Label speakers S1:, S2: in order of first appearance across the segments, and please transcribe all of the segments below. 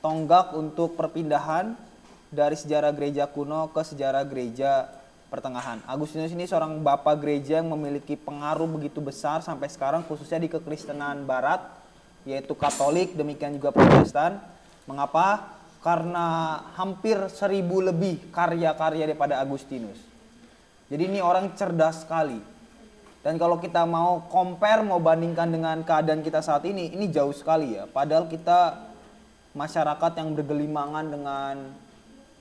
S1: tonggak untuk perpindahan dari sejarah gereja kuno ke sejarah gereja pertengahan. Agustinus ini seorang bapak gereja yang memiliki pengaruh begitu besar sampai sekarang, khususnya di kekristenan barat, yaitu Katolik, demikian juga Protestan. Mengapa? Karena hampir 1000 lebih karya-karya daripada Agustinus. Jadi ini orang cerdas sekali. Dan kalau kita mau compare, mau bandingkan dengan keadaan kita saat ini jauh sekali ya. Padahal kita masyarakat yang bergelimangan dengan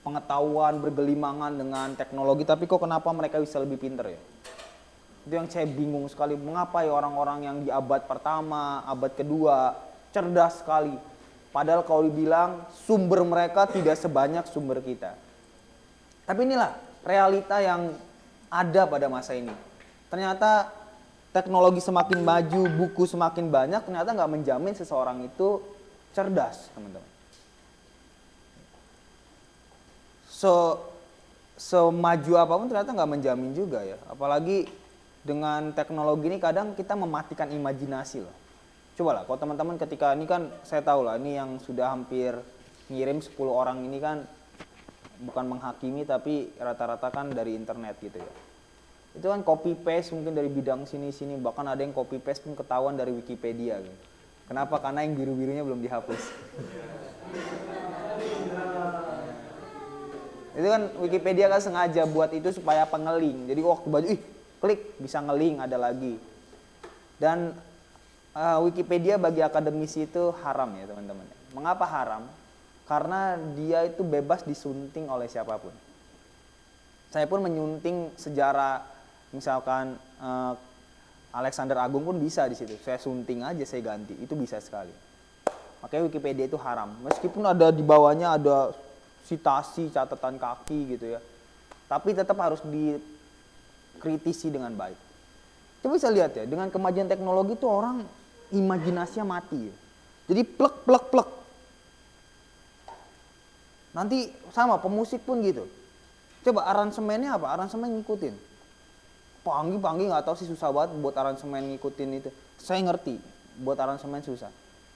S1: pengetahuan, bergelimangan dengan teknologi, tapi kok kenapa mereka bisa lebih pinter ya? Itu yang saya bingung sekali, mengapa ya orang-orang yang di abad pertama, abad kedua, cerdas sekali. Padahal kalau dibilang sumber mereka tidak sebanyak sumber kita. Tapi inilah realita yang ada pada masa ini. Ternyata teknologi semakin maju, buku semakin banyak, ternyata nggak menjamin seseorang itu cerdas, teman-teman. Semaju apapun ternyata nggak menjamin juga ya. Apalagi dengan teknologi ini kadang kita mematikan imajinasi loh. Coba lah, kalau teman-teman ketika ini kan saya tahu lah, ini yang sudah hampir ngirim 10 orang ini kan bukan menghakimi tapi rata-rata kan dari internet gitu ya. Itu kan copy paste mungkin dari bidang sini-sini, bahkan ada yang copy paste pun ketahuan dari Wikipedia gitu. Kenapa? Karena yang biru-birunya belum dihapus. Itu kan Wikipedia kan sengaja buat itu supaya pengeling. Jadi waktu baju klik bisa ngeling ada lagi. Dan Wikipedia bagi akademisi itu haram ya teman-teman. Mengapa haram? Karena dia itu bebas disunting oleh siapapun. Saya pun menyunting sejarah misalkan Alexander Agung pun bisa di situ. Saya sunting aja, saya ganti. Itu bisa sekali. Makanya Wikipedia itu haram. Meskipun ada di bawahnya ada sitasi, catatan kaki gitu ya. Tapi tetap harus dikritisi dengan baik. Coba bisa lihat ya, dengan kemajuan teknologi itu orang imajinasinya mati ya. Jadi plek. Nanti sama pemusik pun gitu. Coba aransemennya apa? Aransemen ngikutin. Panggi nggak tahu sih, susah banget buat aransemen ngikutin itu. Saya ngerti buat aransemen susah.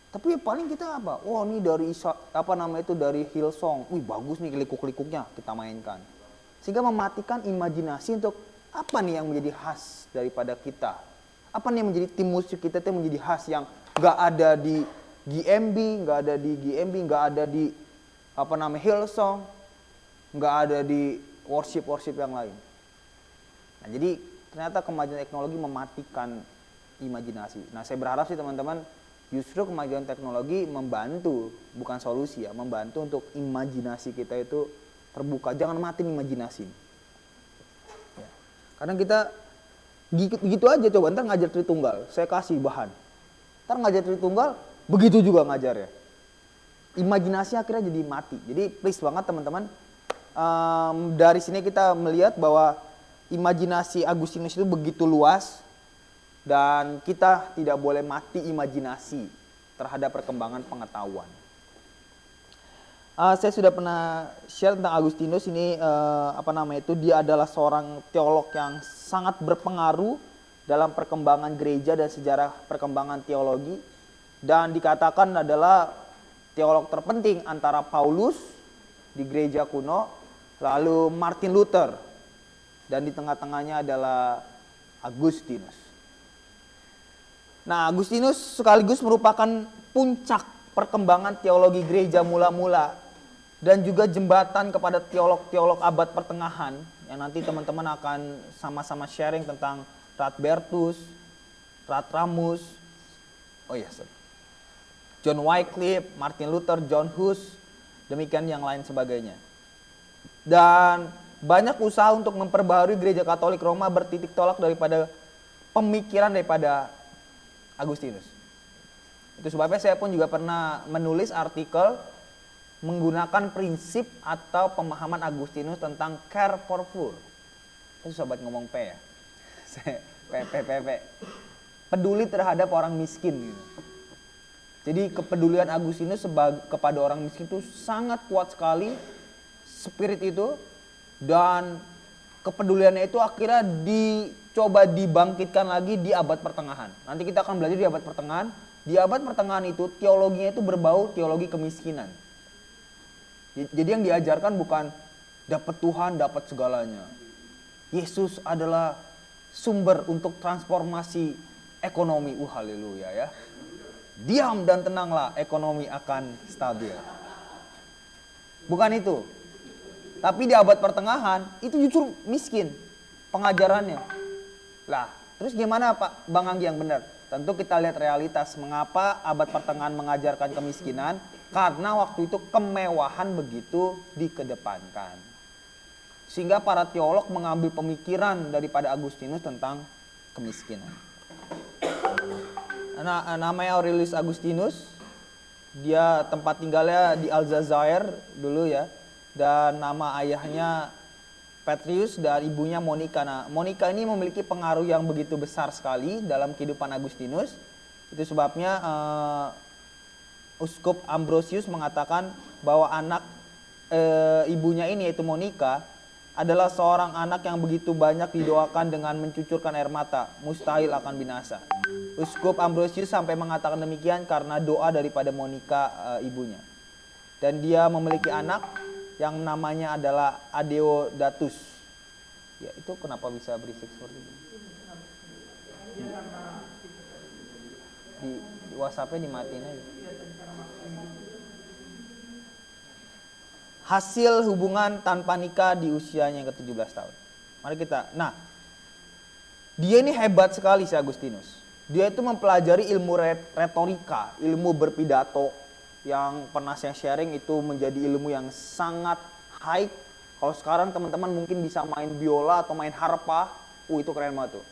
S1: Tapi ya paling kita apa? Oh ini dari dari Hillsong. Wih bagus nih likuk-likuknya, kita mainkan. Sehingga mematikan imajinasi untuk apa nih yang menjadi khas daripada kita. Apa nih yang menjadi tim musik kita itu yang menjadi khas yang nggak ada di GMB, nggak ada di Hillsong, nggak ada di worship yang lain. Nah jadi ternyata kemajuan teknologi mematikan imajinasi. Nah saya berharap sih teman-teman, justru kemajuan teknologi membantu, bukan solusi ya, membantu untuk imajinasi kita itu terbuka. Jangan matiin imajinasi. Ya. Kadang kita gitu aja, coba ntar ngajar Tritunggal, saya kasih bahan. Ntar ngajar Tritunggal, begitu juga ngajar ya. Imajinasi akhirnya jadi mati. Jadi please banget teman-teman, dari sini kita melihat bahwa imajinasi Agustinus itu begitu luas. Dan kita tidak boleh mati imajinasi terhadap perkembangan pengetahuan. Saya sudah pernah share tentang Agustinus ini, dia adalah seorang teolog yang sangat berpengaruh dalam perkembangan gereja dan sejarah perkembangan teologi. Dan dikatakan adalah teolog terpenting antara Paulus di gereja kuno, lalu Martin Luther, dan di tengah-tengahnya adalah Agustinus. Nah, Agustinus sekaligus merupakan puncak perkembangan teologi gereja mula-mula dan juga jembatan kepada teolog-teolog abad pertengahan yang nanti teman-teman akan sama-sama sharing tentang Radbertus, Ramus, John Wycliffe, Martin Luther, John Hus, demikian yang lain sebagainya. Dan banyak usaha untuk memperbaharui gereja Katolik Roma bertitik tolak daripada pemikiran daripada Agustinus. Itu sebabnya saya pun juga pernah menulis artikel menggunakan prinsip atau pemahaman Agustinus tentang care for poor. Itu sobat ngomong P ya. P. Peduli terhadap orang miskin gitu. Jadi kepedulian Agustinus kepada orang miskin itu sangat kuat sekali, spirit itu, dan kepeduliannya itu akhirnya dicoba dibangkitkan lagi di abad pertengahan. Nanti kita akan belajar di abad pertengahan. Di abad pertengahan itu teologinya itu berbau teologi kemiskinan. Jadi yang diajarkan bukan dapat Tuhan, dapat segalanya. Yesus adalah sumber untuk transformasi ekonomi. Haleluya ya. Diam dan tenanglah, ekonomi akan stabil. Bukan itu. Tapi di abad pertengahan itu justru miskin pengajarannya. Lah, terus gimana Pak Bang Anggi yang benar? Tentu kita lihat realitas mengapa abad pertengahan mengajarkan kemiskinan. Karena waktu itu kemewahan begitu dikedepankan. Sehingga para teolog mengambil pemikiran daripada Agustinus tentang kemiskinan. Namanya Aurelius Agustinus. Dia tempat tinggalnya di Aljazair dulu ya. Dan nama ayahnya Petrus dan ibunya Monica. Nah, Monica ini memiliki pengaruh yang begitu besar sekali dalam kehidupan Agustinus. Itu sebabnya Uskup Ambrosius mengatakan bahwa anak ibunya ini yaitu Monica adalah seorang anak yang begitu banyak didoakan dengan mencucurkan air mata, mustahil akan binasa. Uskup Ambrosius sampai mengatakan demikian karena doa daripada Monica ibunya. Dan dia memiliki anak yang namanya adalah Adeodatus. Ya, itu kenapa bisa berisik seperti itu? Di WhatsApp-nya dimatiin aja. Hasil hubungan tanpa nikah di usianya yang ke-17 tahun. Mari kita. Nah, dia ini hebat sekali si Agustinus. Dia itu mempelajari ilmu retorika, ilmu berpidato yang pernah saya sharing itu menjadi ilmu yang sangat high. Kalau sekarang teman-teman mungkin bisa main biola atau main harpa, itu keren banget tuh.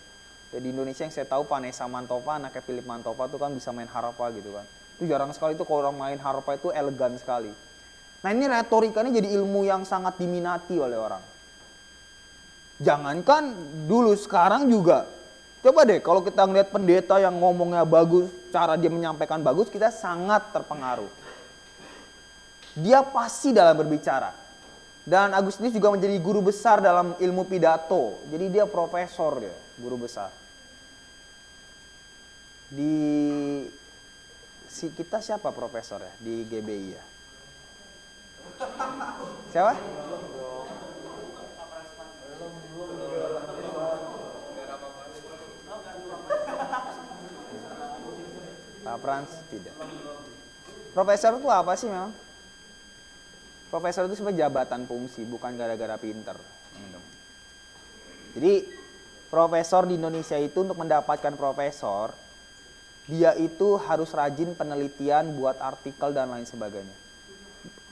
S1: Jadi di Indonesia yang saya tahu Vanessa Mantova, anaknya Philip Mantova tuh kan bisa main harpa gitu kan. Itu jarang sekali tuh kalau orang main harpa itu elegan sekali. Nah ini retorika ini jadi ilmu yang sangat diminati oleh orang. Jangankan dulu, sekarang juga. Coba deh kalau kita ngeliat pendeta yang ngomongnya bagus, cara dia menyampaikan bagus, kita sangat terpengaruh. Dia pasti dalam berbicara. Dan Agustinus juga menjadi guru besar dalam ilmu pidato. Jadi dia profesor dia, guru besar. Kita siapa profesor ya di GBI ya? Siapa? Pak Frans tidak. Profesor itu apa sih memang? Profesor itu sebagai jabatan fungsi, bukan gara-gara pinter. Jadi profesor di Indonesia itu untuk mendapatkan profesor, dia itu harus rajin penelitian, buat artikel dan lain sebagainya.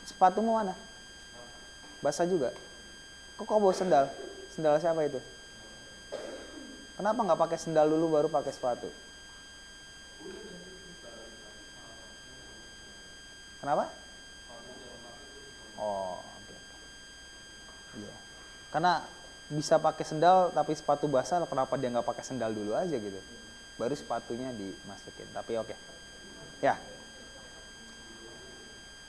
S1: Sepatumu mana? Basah juga. Kok bawa sendal? Sendal siapa itu? Kenapa nggak pakai sendal dulu baru pakai sepatu? Kenapa? Oh, oke. Iya. Karena bisa pakai sendal tapi sepatu basah, kenapa dia nggak pakai sendal dulu aja gitu? Baru sepatunya dimasukin. Tapi oke. Ya.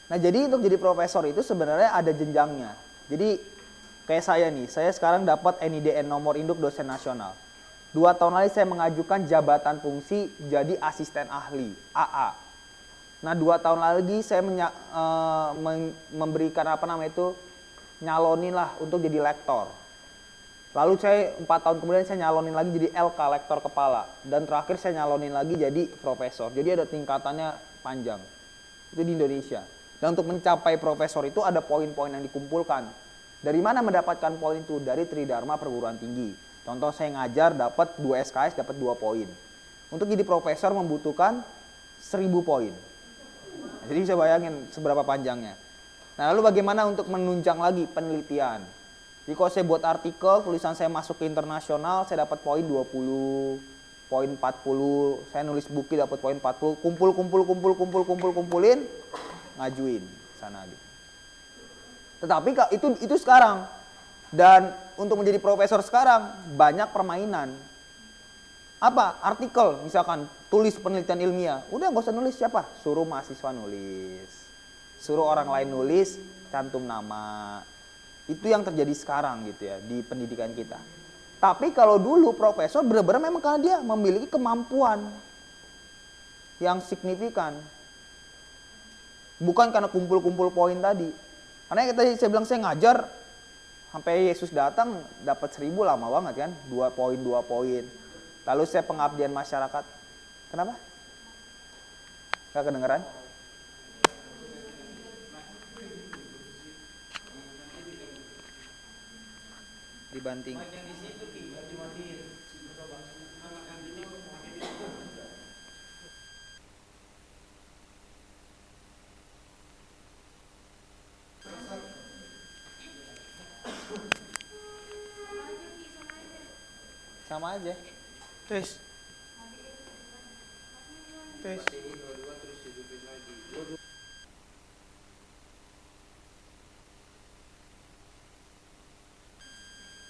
S1: Nah jadi untuk jadi profesor itu sebenarnya ada jenjangnya. Jadi kayak saya nih, saya sekarang dapat NIDN nomor induk dosen nasional. 2 tahun lalu saya mengajukan jabatan fungsi jadi asisten ahli, AA. Nah 2 tahun lagi saya memberikan nyalonin lah untuk jadi lektor. Lalu saya 4 tahun kemudian saya nyalonin lagi jadi LK, lektor kepala. Dan terakhir saya nyalonin lagi jadi profesor. Jadi ada tingkatannya panjang. Itu di Indonesia. Dan untuk mencapai profesor itu ada poin-poin yang dikumpulkan. Dari mana mendapatkan poin itu? Dari Tridharma perguruan tinggi. Contoh saya ngajar dapat 2 SKS, dapat 2 poin. Untuk jadi profesor membutuhkan 1000 poin. Jadi bisa bayangin seberapa panjangnya. Nah lalu bagaimana untuk menunjang lagi penelitian? Jadi kalau saya buat artikel, tulisan saya masuk ke internasional, saya dapat poin 20, poin 40. Saya nulis buku dapat poin 40. Kumpulin, ngajuin sana gitu. Tetapi itu sekarang. Dan untuk menjadi profesor sekarang banyak permainan. Apa? Artikel misalkan, tulis penelitian ilmiah. Udah nggak usah nulis siapa? Suruh mahasiswa nulis. Suruh orang lain nulis, cantum nama. Itu yang terjadi sekarang gitu ya di pendidikan kita. Tapi kalau dulu profesor benar-benar memang karena dia memiliki kemampuan yang signifikan. Bukan karena kumpul-kumpul poin tadi. Karena tadi saya bilang saya ngajar sampai Yesus datang dapat 1000 lama banget kan, 2 poin. Lalu saya pengabdian masyarakat. Kenapa? Gak kedengeran? Dibanting. Sama aja. Tes. Tes.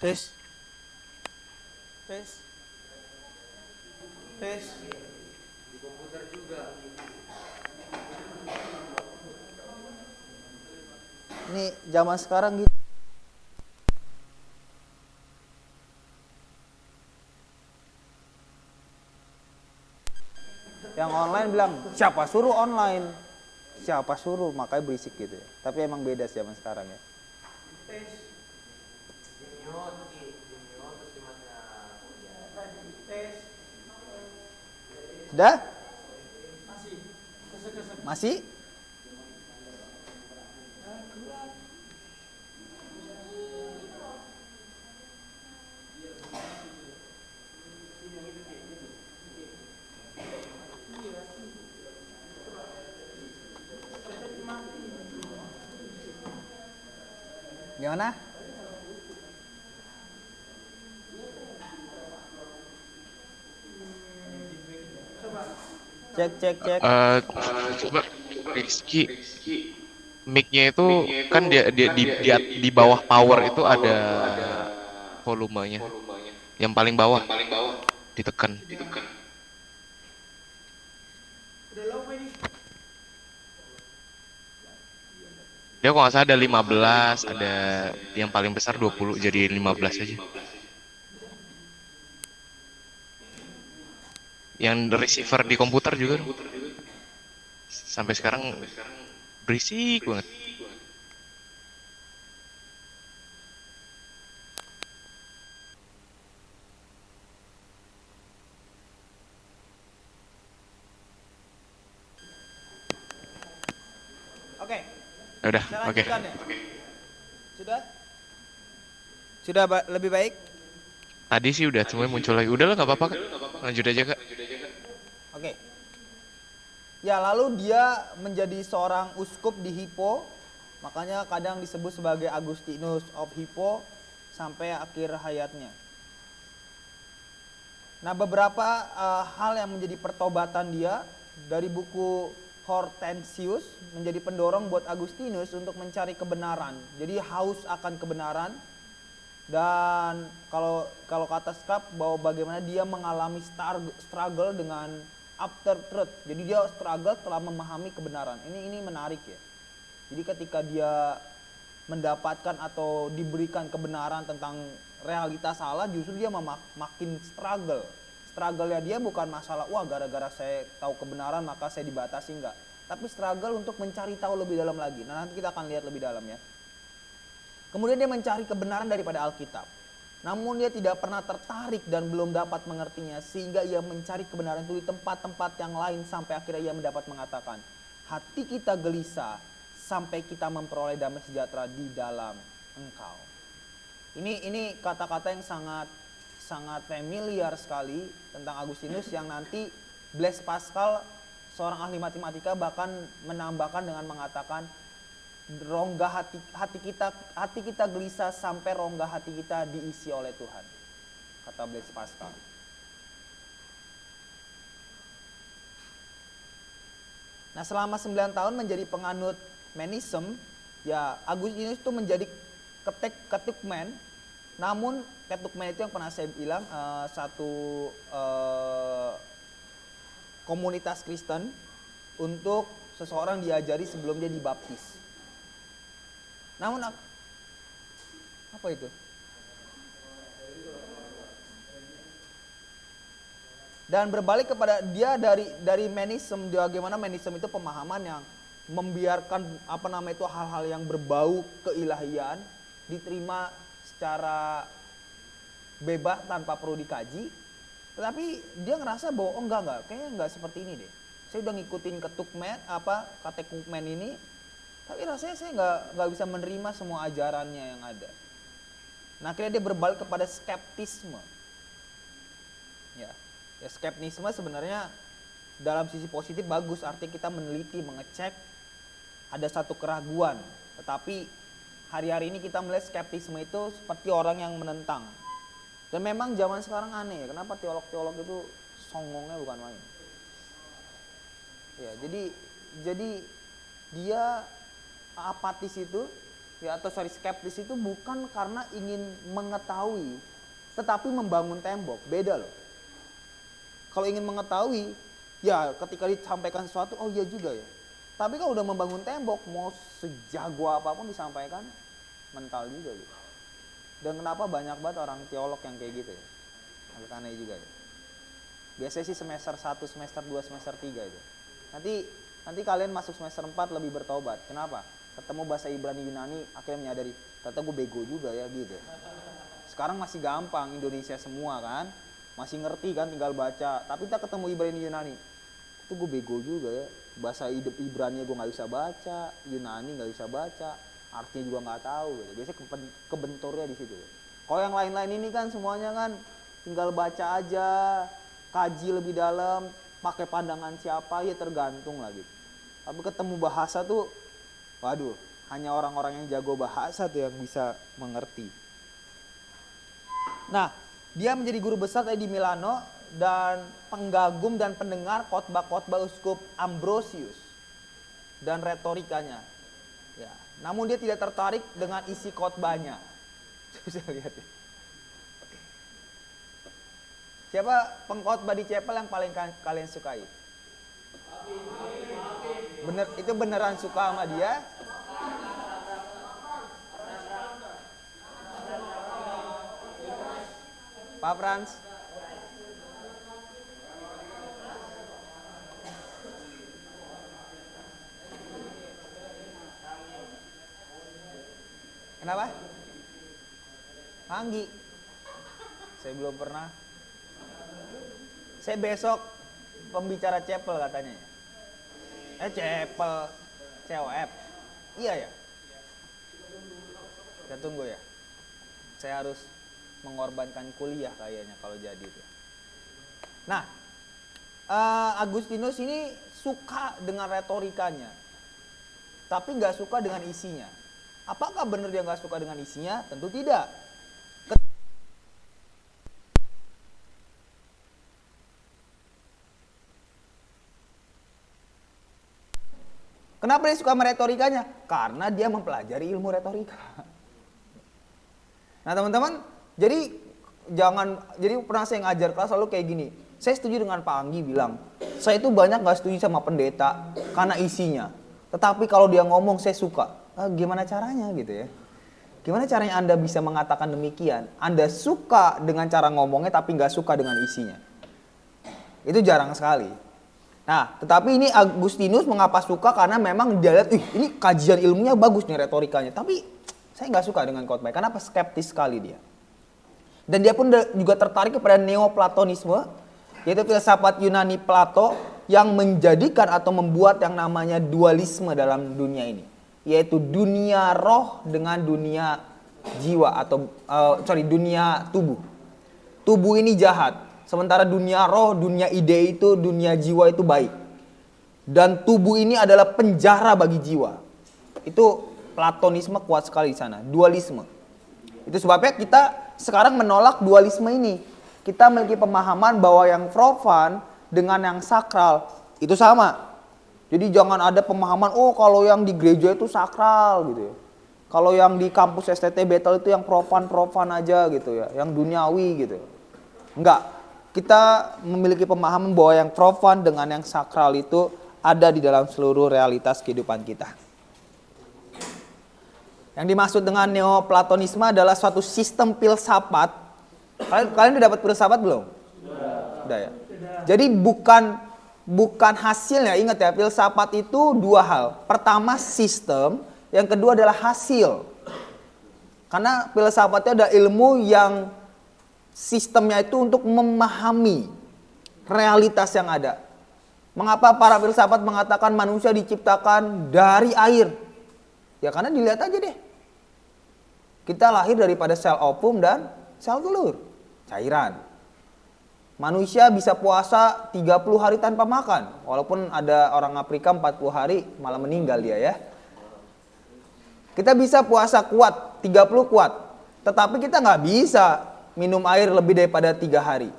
S1: Tes. Tes. Tes. Di komputer juga. Ini zaman sekarang gitu. Yang online bilang, siapa suruh online? Siapa suruh? Makanya berisik gitu ya. Tapi emang beda sih zaman sekarang ya. Sudah? Masih? Gimana? Cek.
S2: Coba Rizky, mic-nya itu kan di bawah power itu ada volumenya. Yang paling bawah ditekan. Dia kalau nggak salah ada 15, ada yang paling besar 20, jadi 15 aja. Yang receiver di komputer juga sampai sekarang berisik banget.
S1: Oke.
S2: Udah, oke.
S1: Ya? Sudah? Sudah lebih baik?
S2: Tadi sih udah, cuma muncul lagi. Udah lah, nggak apa-apa Kak. Lanjut aja Kak.
S1: Oke. Ya, lalu dia menjadi seorang uskup di Hippo. Makanya kadang disebut sebagai Agustinus of Hippo sampai akhir hayatnya. Nah, beberapa hal yang menjadi pertobatan dia dari buku Hortensius menjadi pendorong buat Agustinus untuk mencari kebenaran. Jadi haus akan kebenaran. Dan kalau kata Skap bahwa bagaimana dia mengalami struggle dengan after truth. Jadi dia struggle setelah memahami kebenaran. Ini menarik ya. Jadi ketika dia mendapatkan atau diberikan kebenaran tentang realitas Allah, justru dia makin struggle. Struggle-nya dia bukan masalah, wah gara-gara saya tahu kebenaran maka saya dibatasi, enggak. Tapi struggle untuk mencari tahu lebih dalam lagi. Nah, nanti kita akan lihat lebih dalam ya. Kemudian dia mencari kebenaran daripada Alkitab. Namun dia tidak pernah tertarik dan belum dapat mengertinya. Sehingga ia mencari kebenaran itu di tempat-tempat yang lain sampai akhirnya ia mendapat mengatakan, hati kita gelisah sampai kita memperoleh damai sejahtera di dalam Engkau. Ini kata-kata yang sangat familiar sekali tentang Agustinus yang nanti Blaise Pascal, seorang ahli matematika, bahkan menambahkan dengan mengatakan rongga hati kita gelisah sampai rongga hati kita diisi oleh Tuhan, kata Blaise Pascal. Nah, selama 9 tahun menjadi penganut Manism, ya Agustinus itu menjadi ketukmen. Namun ketukmen itu yang pernah saya bilang satu komunitas Kristen untuk seseorang diajari sebelum dia dibaptis. Namun apa itu? Dan berbalik kepada dia dari Manism, bagaimana Manism itu pemahaman yang membiarkan itu hal-hal yang berbau keilahian diterima secara bebas tanpa perlu dikaji, tetapi dia ngerasa bahwa kayaknya enggak seperti ini deh. Saya udah ngikutin katekukmen ini, tapi rasanya saya nggak bisa menerima semua ajarannya yang ada. Nah, akhirnya dia berbalik kepada skeptisme. Ya skeptisme sebenarnya dalam sisi positif bagus, artinya kita meneliti, mengecek, ada satu keraguan. Tetapi hari-hari ini kita melihat skeptisme itu seperti orang yang menentang. Dan memang zaman sekarang aneh ya, kenapa teolog-teolog itu songongnya bukan main. Ya, jadi dia apatis itu skeptis itu bukan karena ingin mengetahui, tetapi membangun tembok. Beda loh. Kalau ingin mengetahui, ya ketika disampaikan sesuatu, oh iya juga ya. Tapi kalau udah membangun tembok, mau sejago apapun disampaikan, mental juga gitu. Dan kenapa banyak banget orang teolog yang kayak gitu ya? Agak aneh juga ya. Biasanya sih semester 1, semester 2, semester 3 itu. Nanti kalian masuk semester 4 lebih bertobat. Kenapa? Ketemu bahasa Ibrani Yunani, akhirnya menyadari, ternyata gue bego juga ya gitu. Sekarang masih gampang, Indonesia semua kan. Masih ngerti kan, tinggal baca. Tapi kita ketemu Ibrani Yunani, itu gue bego juga ya. Bahasa Ibrani gue gak bisa baca, Yunani gak bisa baca, artinya juga gak tahu gitu. Biasanya kebenturnya di situ. Kalau yang lain-lain ini kan semuanya kan tinggal baca aja, kaji lebih dalam, pakai pandangan siapa ya tergantung lah gitu. Tapi ketemu bahasa tuh, waduh, hanya orang-orang yang jago bahasa tuh yang bisa mengerti. Nah, dia menjadi guru besar tadi di Milano dan penggagum dan pendengar khotbah-khotbah Uskup Ambrosius dan retorikanya. Ya, namun dia tidak tertarik dengan isi khotbahnya. Bisa lihat ya. Siapa pengkhotbah di chapel yang paling kalian sukai? Itu beneran suka sama dia? Pak Frans? Kenapa? Anggi. Saya belum pernah. Saya besok pembicara chapel katanya. Chapel, COF. Iya ya? Kita tunggu ya. Saya harus mengorbankan kuliah kayaknya kalau jadi itu. Nah, Agustinus ini suka dengan retorikanya, tapi nggak suka dengan isinya. Apakah benar dia nggak suka dengan isinya? Tentu tidak. Kenapa dia suka sama retorikanya? Karena dia mempelajari ilmu retorika. Nah teman-teman, jadi pernah saya ngajar kelas selalu kayak gini. Saya setuju dengan Pak Anggi bilang, saya itu banyak nggak setuju sama pendeta karena isinya. Tetapi kalau dia ngomong saya suka. Gimana caranya gitu ya? Gimana caranya Anda bisa mengatakan demikian? Anda suka dengan cara ngomongnya tapi nggak suka dengan isinya. Itu jarang sekali. Nah, tetapi ini Agustinus mengapa suka? Karena memang dia lihat, ini kajian ilmunya bagus nih retorikanya. Tapi saya nggak suka dengan khotbah. Kenapa? Skeptis sekali dia. Dan dia pun juga tertarik kepada Neoplatonisme, yaitu filsafat Yunani Plato yang menjadikan atau membuat yang namanya dualisme dalam dunia ini. Yaitu dunia roh dengan dunia jiwa atau dunia tubuh. Tubuh ini jahat. Sementara dunia roh, dunia ide itu, dunia jiwa itu baik. Dan tubuh ini adalah penjara bagi jiwa. Itu Platonisme kuat sekali di sana, dualisme. Itu sebabnya kita sekarang menolak dualisme ini. Kita memiliki pemahaman bahwa yang profan dengan yang sakral itu sama. Jadi jangan ada pemahaman, kalau yang di gereja itu sakral gitu ya. Kalau yang di kampus STT Betel itu yang profan-profan aja gitu ya, yang duniawi gitu. Enggak. Kita memiliki pemahaman bahwa yang profan dengan yang sakral itu ada di dalam seluruh realitas kehidupan kita. Yang dimaksud dengan Neoplatonisme adalah suatu sistem filsafat. Kalian udah dapat filsafat belum? Udah ya. Jadi bukan bukan hasilnya. Ingat ya, filsafat itu dua hal. Pertama sistem, yang kedua adalah hasil. Karena filsafatnya ada ilmu yang sistemnya itu untuk memahami realitas yang ada. Mengapa para filsafat mengatakan manusia diciptakan dari air? Ya karena dilihat aja deh. Kita lahir daripada sel ovum dan sel telur, cairan. Manusia bisa puasa 30 hari tanpa makan. Walaupun ada orang Afrika 40 hari malah meninggal dia ya. Kita bisa puasa kuat, 30 kuat. Tetapi kita nggak bisa minum air lebih daripada 3 hari.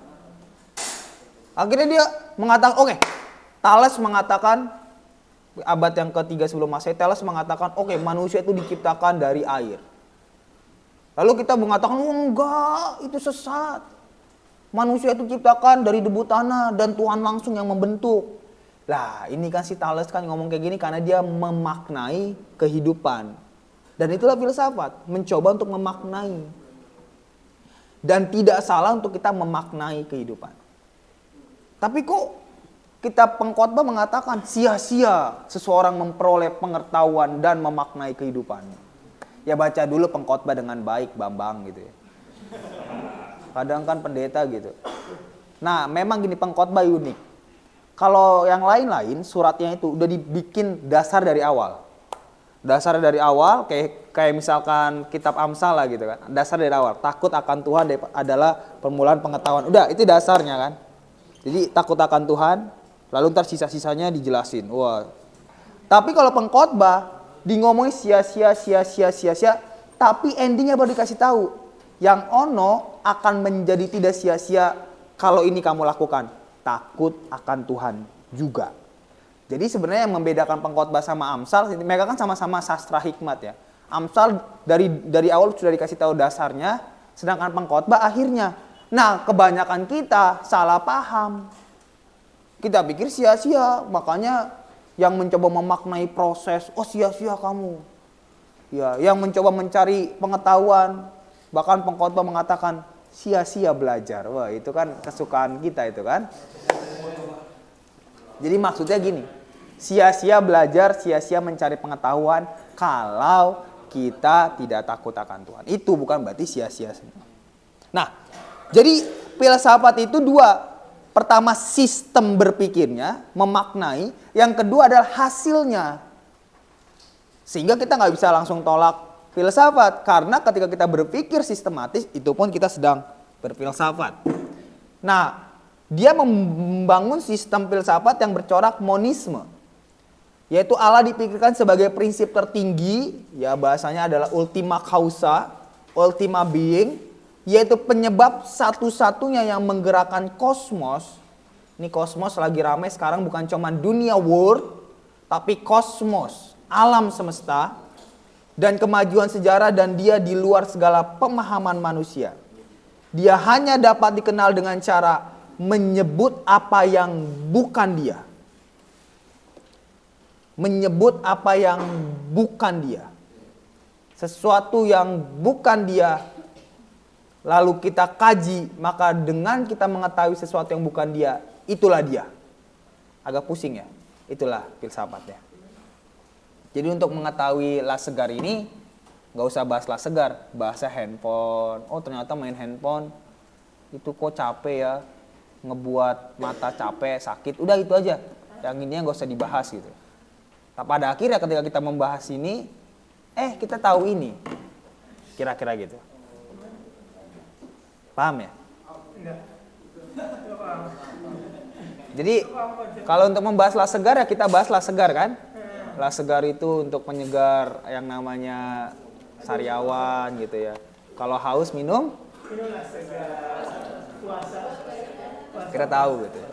S1: Akhirnya dia mengatakan, oke, Thales mengatakan, abad yang ketiga sebelum Masehi, Thales mengatakan, oke, manusia itu diciptakan dari air. Lalu kita mengatakan, oh, enggak, itu sesat. Manusia itu diciptakan dari debu tanah dan Tuhan langsung yang membentuk. Lah, ini kan si Thales kan ngomong kayak gini karena dia memaknai kehidupan. Dan itulah filsafat, mencoba untuk memaknai. Dan tidak salah untuk kita memaknai kehidupan. Tapi kok kita pengkhotbah mengatakan sia-sia seseorang memperoleh pengetahuan dan memaknai kehidupannya. Ya baca dulu pengkhotbah dengan baik, Bambang gitu ya. Kadang kan pendeta gitu. Nah memang gini, pengkhotbah unik. Kalau yang lain-lain suratnya itu udah dibikin dasar dari awal. Dasar dari awal kayak misalkan kitab Amsal lah gitu kan. Dasar dari awal, takut akan Tuhan adalah permulaan pengetahuan. Udah, itu dasarnya kan. Jadi takut akan Tuhan, lalu ntar sisa-sisanya dijelasin. Wah. Tapi kalau pengkhotbah di ngomongin sia-sia, tapi endingnya baru dikasih tahu. Yang ono akan menjadi tidak sia-sia kalau ini kamu lakukan. Takut akan Tuhan juga. Jadi sebenarnya yang membedakan pengkhotbah sama Amsal, mereka kan sama-sama sastra hikmat ya. Amsal dari awal sudah dikasih tahu dasarnya, sedangkan pengkhotbah akhirnya. Nah, kebanyakan kita salah paham. Kita pikir sia-sia, makanya yang mencoba memaknai proses, oh sia-sia kamu. Ya, yang mencoba mencari pengetahuan, bahkan pengkhotbah mengatakan sia-sia belajar. Wah, itu kan kesukaan kita itu kan. Jadi maksudnya gini, sia-sia belajar, sia-sia mencari pengetahuan kalau kita tidak takut akan Tuhan. Itu bukan berarti sia-sia semua. Nah, jadi filsafat itu dua. Pertama sistem berpikirnya, memaknai. Yang kedua adalah hasilnya. Sehingga kita nggak bisa langsung tolak filsafat. Karena ketika kita berpikir sistematis, itu pun kita sedang berfilsafat. Nah, dia membangun sistem filsafat yang bercorak monisme. Yaitu Allah dipikirkan sebagai prinsip tertinggi, ya bahasanya adalah ultima causa, ultima being, yaitu penyebab satu-satunya yang menggerakkan kosmos. Ini kosmos lagi ramai sekarang, bukan cuma dunia world, tapi kosmos, alam semesta, dan kemajuan sejarah, dan dia di luar segala pemahaman manusia. Dia hanya dapat dikenal dengan cara menyebut apa yang bukan dia. Menyebut apa yang bukan dia. Sesuatu yang bukan dia, lalu kita kaji, maka dengan kita mengetahui sesuatu yang bukan dia, itulah dia. Agak pusing ya, itulah filsafatnya. Jadi untuk mengetahui Lasegar ini, gak usah bahas Lasegar, bahasa handphone. Oh ternyata main handphone, itu kok capek ya, ngebuat mata capek, sakit, udah itu aja. Yang ini gak usah dibahas gitu. Tapi pada akhirnya ketika kita membahas ini, kita tahu ini. Kira-kira gitu. Paham ya? Jadi kalau untuk membahas Lasegar ya kita bahas Lasegar kan? Lasegar itu untuk penyegar yang namanya sariawan gitu ya. Kalau haus minum kita tahu gitu ya.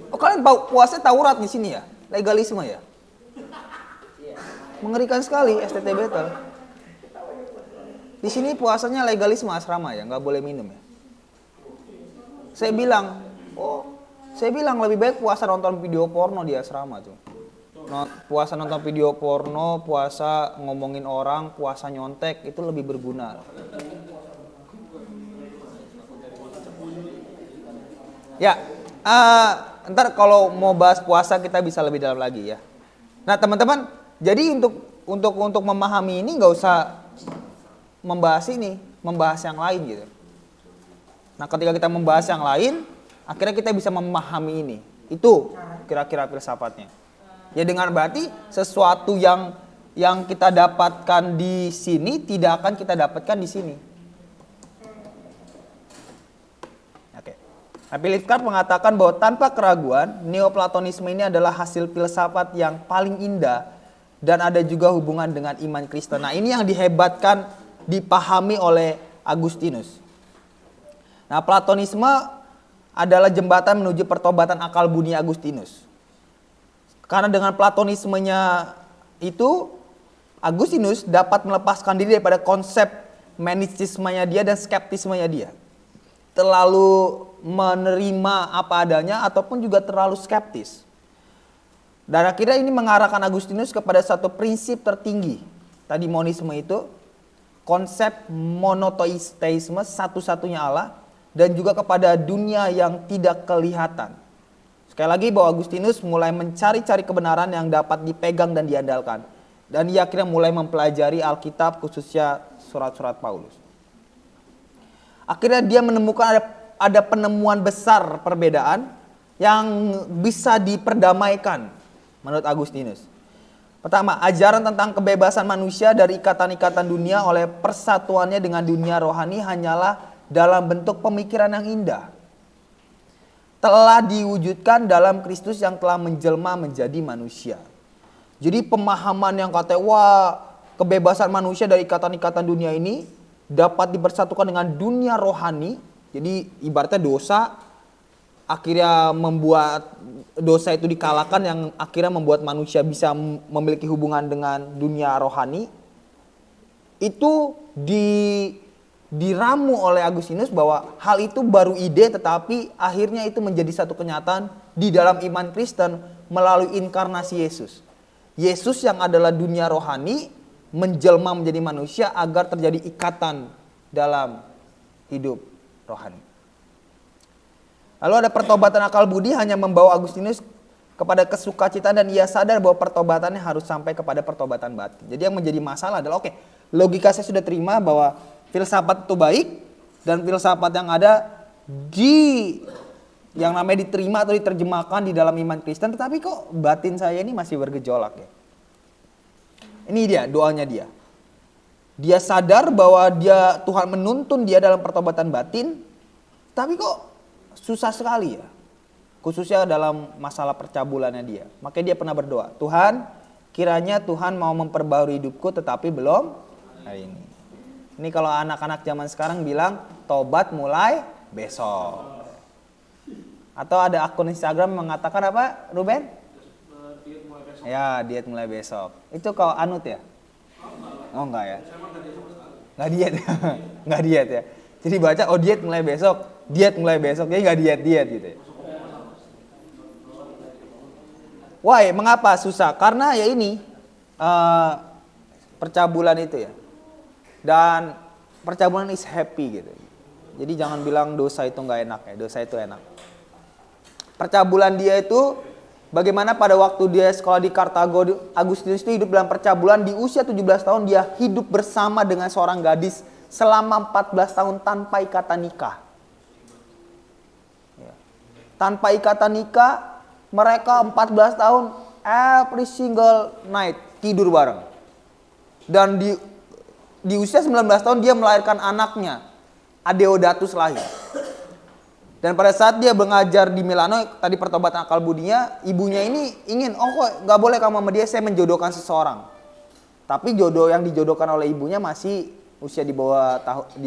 S1: Oh kalian puasa Taurat di sini ya? Legalisme ya? Mengerikan sekali STT Battle. Di sini puasanya legalisme asrama ya, nggak boleh minum ya. Saya bilang lebih baik puasa nonton video porno di asrama tuh. Puasa nonton video porno, puasa ngomongin orang, puasa nyontek itu lebih berguna. Ya, ntar kalau mau bahas puasa kita bisa lebih dalam lagi ya. Nah teman-teman, jadi untuk memahami ini nggak usah membahas ini, membahas yang lain gitu. Nah ketika kita membahas yang lain, akhirnya kita bisa memahami ini. Itu kira-kira filsafatnya. Ya dengan berarti sesuatu yang kita dapatkan di sini tidak akan kita dapatkan di sini. Oke. Nah, Philip Schaff mengatakan bahwa tanpa keraguan, Neoplatonisme ini adalah hasil filsafat yang paling indah dan ada juga hubungan dengan iman Kristen. Nah, ini yang dihebatkan, dipahami oleh Agustinus. Nah, Platonisme adalah jembatan menuju pertobatan akal budi Agustinus. Karena dengan Platonismenya itu, Agustinus dapat melepaskan diri daripada konsep manicismenya dia dan skeptismenya dia. Terlalu menerima apa adanya ataupun juga terlalu skeptis. Dan akhirnya ini mengarahkan Agustinus kepada satu prinsip tertinggi. Tadi monisme itu, konsep monoteisme, satu-satunya Allah, dan juga kepada dunia yang tidak kelihatan. Sekali lagi bahwa Agustinus mulai mencari-cari kebenaran yang dapat dipegang dan diandalkan. Dan dia akhirnya mulai mempelajari Alkitab, khususnya surat-surat Paulus. Akhirnya dia menemukan ada penemuan besar perbedaan yang bisa diperdamaikan menurut Agustinus. Pertama, ajaran tentang kebebasan manusia dari ikatan-ikatan dunia oleh persatuannya dengan dunia rohani hanyalah dalam bentuk pemikiran yang indah. Telah diwujudkan dalam Kristus yang telah menjelma menjadi manusia. Jadi pemahaman yang katanya, wah kebebasan manusia dari ikatan-ikatan dunia ini dapat dipersatukan dengan dunia rohani. Jadi ibaratnya dosa akhirnya membuat dosa itu dikalahkan, yang akhirnya membuat manusia bisa memiliki hubungan dengan dunia rohani. Itu diramu oleh Agustinus bahwa hal itu baru ide, tetapi akhirnya itu menjadi satu kenyataan di dalam iman Kristen melalui inkarnasi Yesus. Yesus yang adalah dunia rohani menjelma menjadi manusia agar terjadi ikatan dalam hidup rohani. Lalu ada pertobatan akal budi hanya membawa Agustinus kepada kesukacitaan, dan ia sadar bahwa pertobatannya harus sampai kepada pertobatan batin. Jadi yang menjadi masalah adalah logika saya sudah terima bahwa filsafat itu baik, dan filsafat yang ada yang namanya diterima atau diterjemahkan di dalam iman Kristen, tetapi kok batin saya ini masih bergejolak ya. Ini dia doanya dia. Dia sadar bahwa Tuhan menuntun dia dalam pertobatan batin, tapi kok susah sekali ya. Khususnya dalam masalah percabulannya dia. Makanya dia pernah berdoa, Tuhan, kiranya Tuhan mau memperbarui hidupku, tetapi belum hari ini. Ini kalau anak-anak zaman sekarang bilang tobat mulai besok. Atau ada akun Instagram mengatakan apa, Ruben?
S3: Diet mulai besok.
S1: Ya, diet mulai besok. Itu kalau anut ya? Oh enggak ya? Enggak diet. Enggak diet ya. Jadi baca diet mulai besok, diet mulai besok. Jadi enggak diet gitu ya. Why? Mengapa susah? Karena ya ini percabulan itu ya. Dan percabulan is happy gitu. Jadi jangan bilang dosa itu enggak enak ya. Dosa itu enak. Percabulan dia itu bagaimana pada waktu dia sekolah di Kartago, Agustinus itu hidup dalam percabulan. Di usia 17 tahun dia hidup bersama dengan seorang gadis selama 14 tahun tanpa ikatan nikah. Ya. Tanpa ikatan nikah, mereka 14 tahun every single night tidur bareng. Dan di usia 19 tahun dia melahirkan anaknya, Adeodatus lahir. Dan pada saat dia mengajar di Milano, tadi pertobatan akal budinya, ibunya ini ingin, kok gak boleh kamu sama dia, saya menjodohkan seseorang. Tapi jodoh yang dijodohkan oleh ibunya masih usia di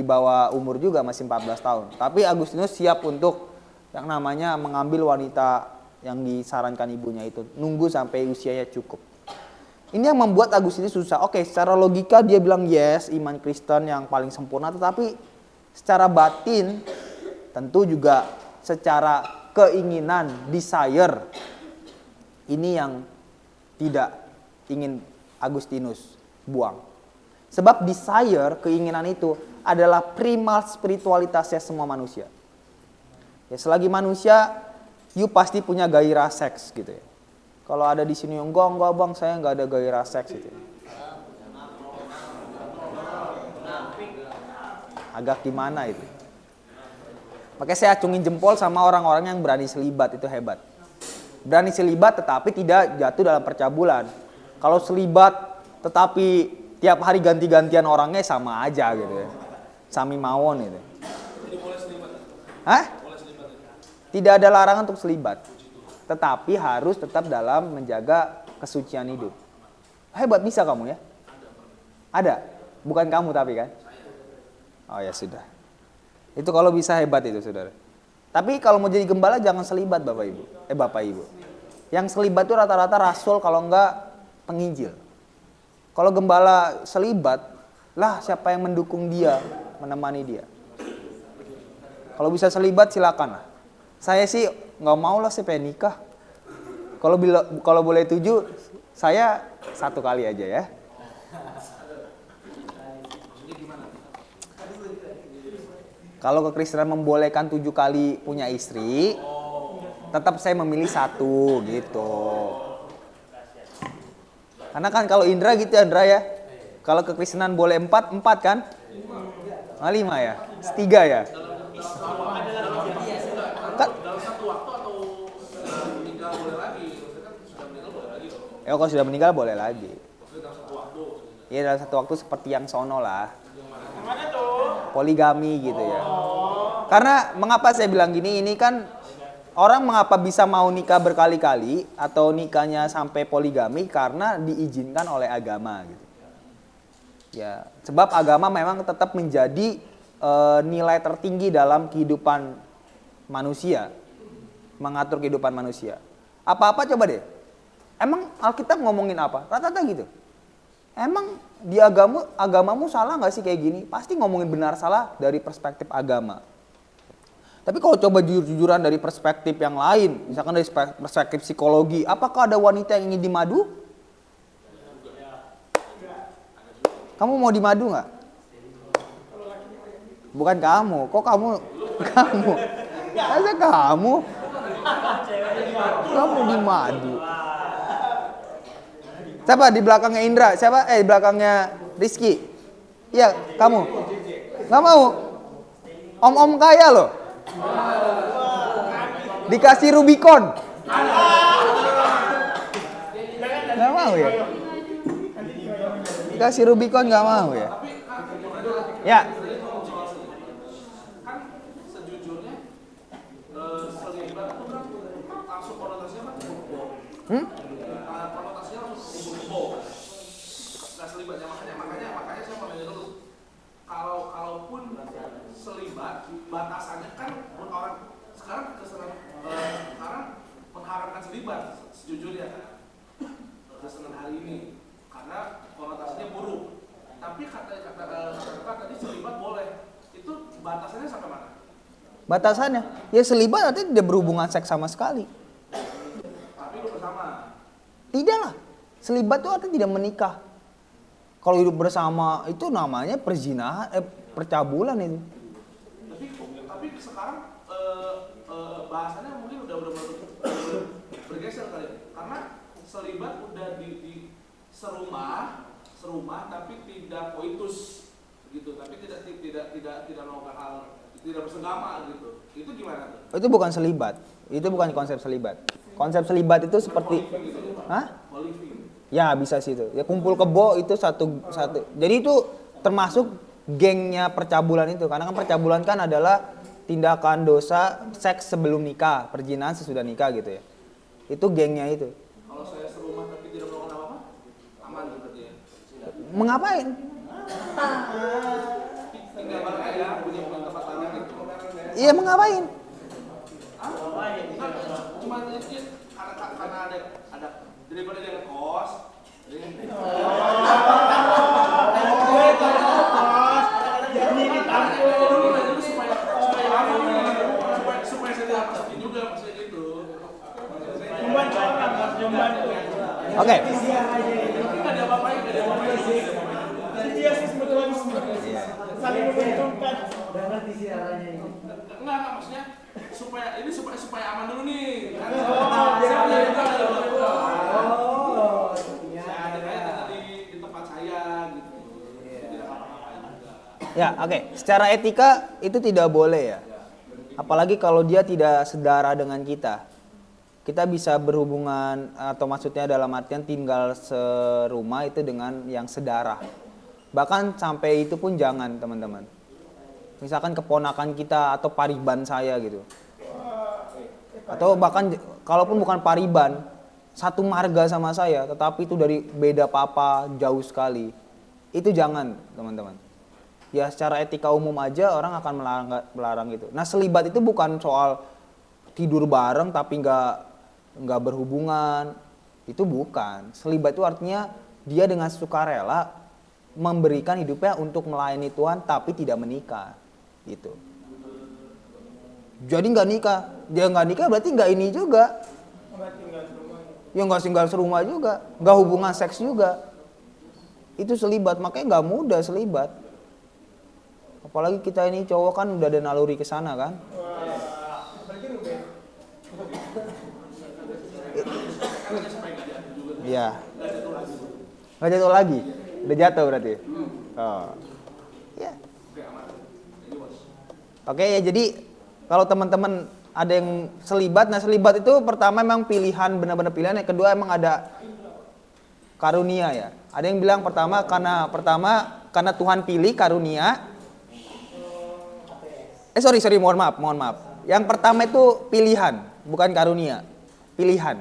S1: bawah umur juga, masih 14 tahun. Tapi Agustinus siap untuk yang namanya mengambil wanita yang disarankan ibunya itu. Nunggu sampai usianya cukup. Ini yang membuat Agustinus susah. Secara logika dia bilang yes, iman Kristen yang paling sempurna. Tetapi secara batin, tentu juga secara keinginan, desire, ini yang tidak ingin Agustinus buang. Sebab desire, keinginan itu adalah primal spiritualitasnya semua manusia. Ya, selagi manusia you pasti punya gairah seks gitu ya. Kalau ada di sini enggak bang, saya nggak ada gairah seks gitu. Agak gimana itu? Makanya saya acungin jempol sama orang-orang yang berani selibat, itu hebat. Berani selibat tetapi tidak jatuh dalam percabulan. Kalau selibat tetapi tiap hari ganti-gantian orangnya sama aja gitu ya. Sami mawon itu.
S3: Jadi boleh selibat.
S1: Hah?
S3: Boleh selibat.
S1: Tidak ada larangan untuk selibat. Tetapi harus tetap dalam menjaga kesucian hidup. Hebat bisa kamu ya? Ada? Bukan kamu tapi kan? Oh ya sudah. Itu kalau bisa hebat itu saudara. Tapi kalau mau jadi gembala jangan selibat Bapak Ibu. Bapak Ibu. Yang selibat itu rata-rata rasul kalau enggak penginjil. Kalau gembala selibat, lah siapa yang mendukung dia, menemani dia. Kalau bisa selibat silakan lah. Saya sih nggak mau lah, saya pengen nikah. Kalau boleh 7, saya 1 kali aja ya. Kalau kekristenan membolehkan 7 kali punya istri, tetap saya memilih 1 gitu. Karena kan kalau Indra gitu ya Indra ya. Kalau kekristenan boleh 4 kan? 5 ya? 3 ya?
S3: Dalam satu waktu atau meninggal boleh lagi? Kan sudah meninggal boleh lagi dong.
S1: Ya kalau sudah meninggal boleh lagi.
S3: Maksudnya dalam satu waktu.
S1: Ya dalam satu waktu seperti yang sono lah. Poligami gitu ya. Karena mengapa saya bilang gini, ini kan orang mengapa bisa mau nikah berkali-kali atau nikahnya sampai poligami karena diizinkan oleh agama gitu. Ya, sebab agama memang tetap menjadi nilai tertinggi dalam kehidupan manusia, mengatur kehidupan manusia. Apa-apa coba deh. Emang Alkitab ngomongin apa? Rata-rata gitu. Emang di agamamu salah nggak sih kayak gini? Pasti ngomongin benar salah dari perspektif agama. Tapi kalau coba jujur-jujuran dari perspektif yang lain, misalkan dari perspektif psikologi, apakah ada wanita yang ingin dimadu? Kamu mau dimadu nggak? Bukan kamu, kok kamu? Masa kamu? Kamu dimadu. Siapa di belakangnya Indra? Siapa? Di belakangnya Rizky. Iya, kamu. Nggak mau? Om-om kaya loh. Dikasih Rubicon. Nggak mau ya? Dikasih Rubicon nggak mau ya? Ya.
S3: Kan sejujurnya selibat itu kan langsung konotasinya kan kurbo. Konotasinya langsung kurbo. Nah selibatnya makanya saya mau nanya dulu. Kalaupun selibat batasannya kan orang sekarang sekarang mengharapkan selibat sejujurnya kan kesenangan hari ini karena konotasinya buruk. Tapi kata tadi selibat boleh. Itu batasannya sampai mana?
S1: Batasannya? Ya selibat artinya tidak berhubungan seks sama sekali.
S3: Tapi hidup bersama.
S1: Tidak lah. Selibat itu artinya tidak menikah. Kalau hidup bersama itu namanya perzinahan, percabulan itu.
S3: Tapi sekarang bahasannya mungkin udah bergeser kali. Karena selibat udah di serumah tapi tidak koitus gitu. Tapi tidak melakukan hal, tidak bersenggama gitu. Itu gimana tuh?
S1: Itu bukan selibat. Itu bukan konsep selibat. Konsep selibat itu seperti hah? Ya bisa sih itu. Ya kumpul kebo itu satu. Jadi itu termasuk gengnya percabulan itu. Karena kan percabulan kan adalah tindakan dosa seks sebelum nikah, perzinahan sesudah nikah gitu ya. Itu gengnya itu.
S3: Kalau saya serumah tapi tidak melakukan apa-apa, aman berarti ya.
S1: Mengapain?
S3: Tinggal bareng aja, punya tempat bareng gitu.
S1: Iya mengapain?
S3: Cuma itu karena ada daripada dia ngekos. Supaya saya tidak masukin juga maksudnya gitu.
S1: Oke.
S3: Nggak ada apa-apain, nggak ada apa-apain.
S4: Saling menguntungkan.
S3: Enggak, maksudnya supaya aman dulu nih. Kan? Saya ada kayak di tempat saya gitu. Tidak apa-apa juga.
S1: Ya, oke. Secara etika itu tidak boleh ya. Apalagi kalau dia tidak sedara dengan kita. Kita bisa berhubungan atau maksudnya dalam artian tinggal serumah itu dengan yang sedara. Bahkan sampai itu pun jangan, teman-teman. Misalkan keponakan kita atau pariban saya gitu. Atau bahkan kalaupun bukan pariban, satu marga sama saya, tetapi itu dari beda papa jauh sekali. Itu jangan, teman-teman. Ya secara etika umum aja orang akan melarang gitu. Nah selibat itu bukan soal tidur bareng tapi nggak berhubungan, itu bukan. Selibat itu artinya dia dengan sukarela memberikan hidupnya untuk melayani Tuhan tapi tidak menikah, gitu. Jadi nggak nikah, dia nggak nikah berarti nggak ini juga. Ya nggak tinggal serumah juga, nggak hubungan seks juga. Itu selibat, makanya nggak mudah selibat. Apalagi kita ini cowok kan udah ada naluri ke sana kan. Iya. Nggak jatuh lagi. Udah jatuh berarti. Oh. Ya. Oke ya, jadi kalau teman-teman ada yang selibat, nah selibat itu pertama memang pilihan, benar-benar pilihan. Yang kedua emang ada karunia ya. Ada yang bilang pertama karena Tuhan pilih karunia. Sorry, mohon maaf. Yang pertama itu pilihan, bukan karunia. Pilihan.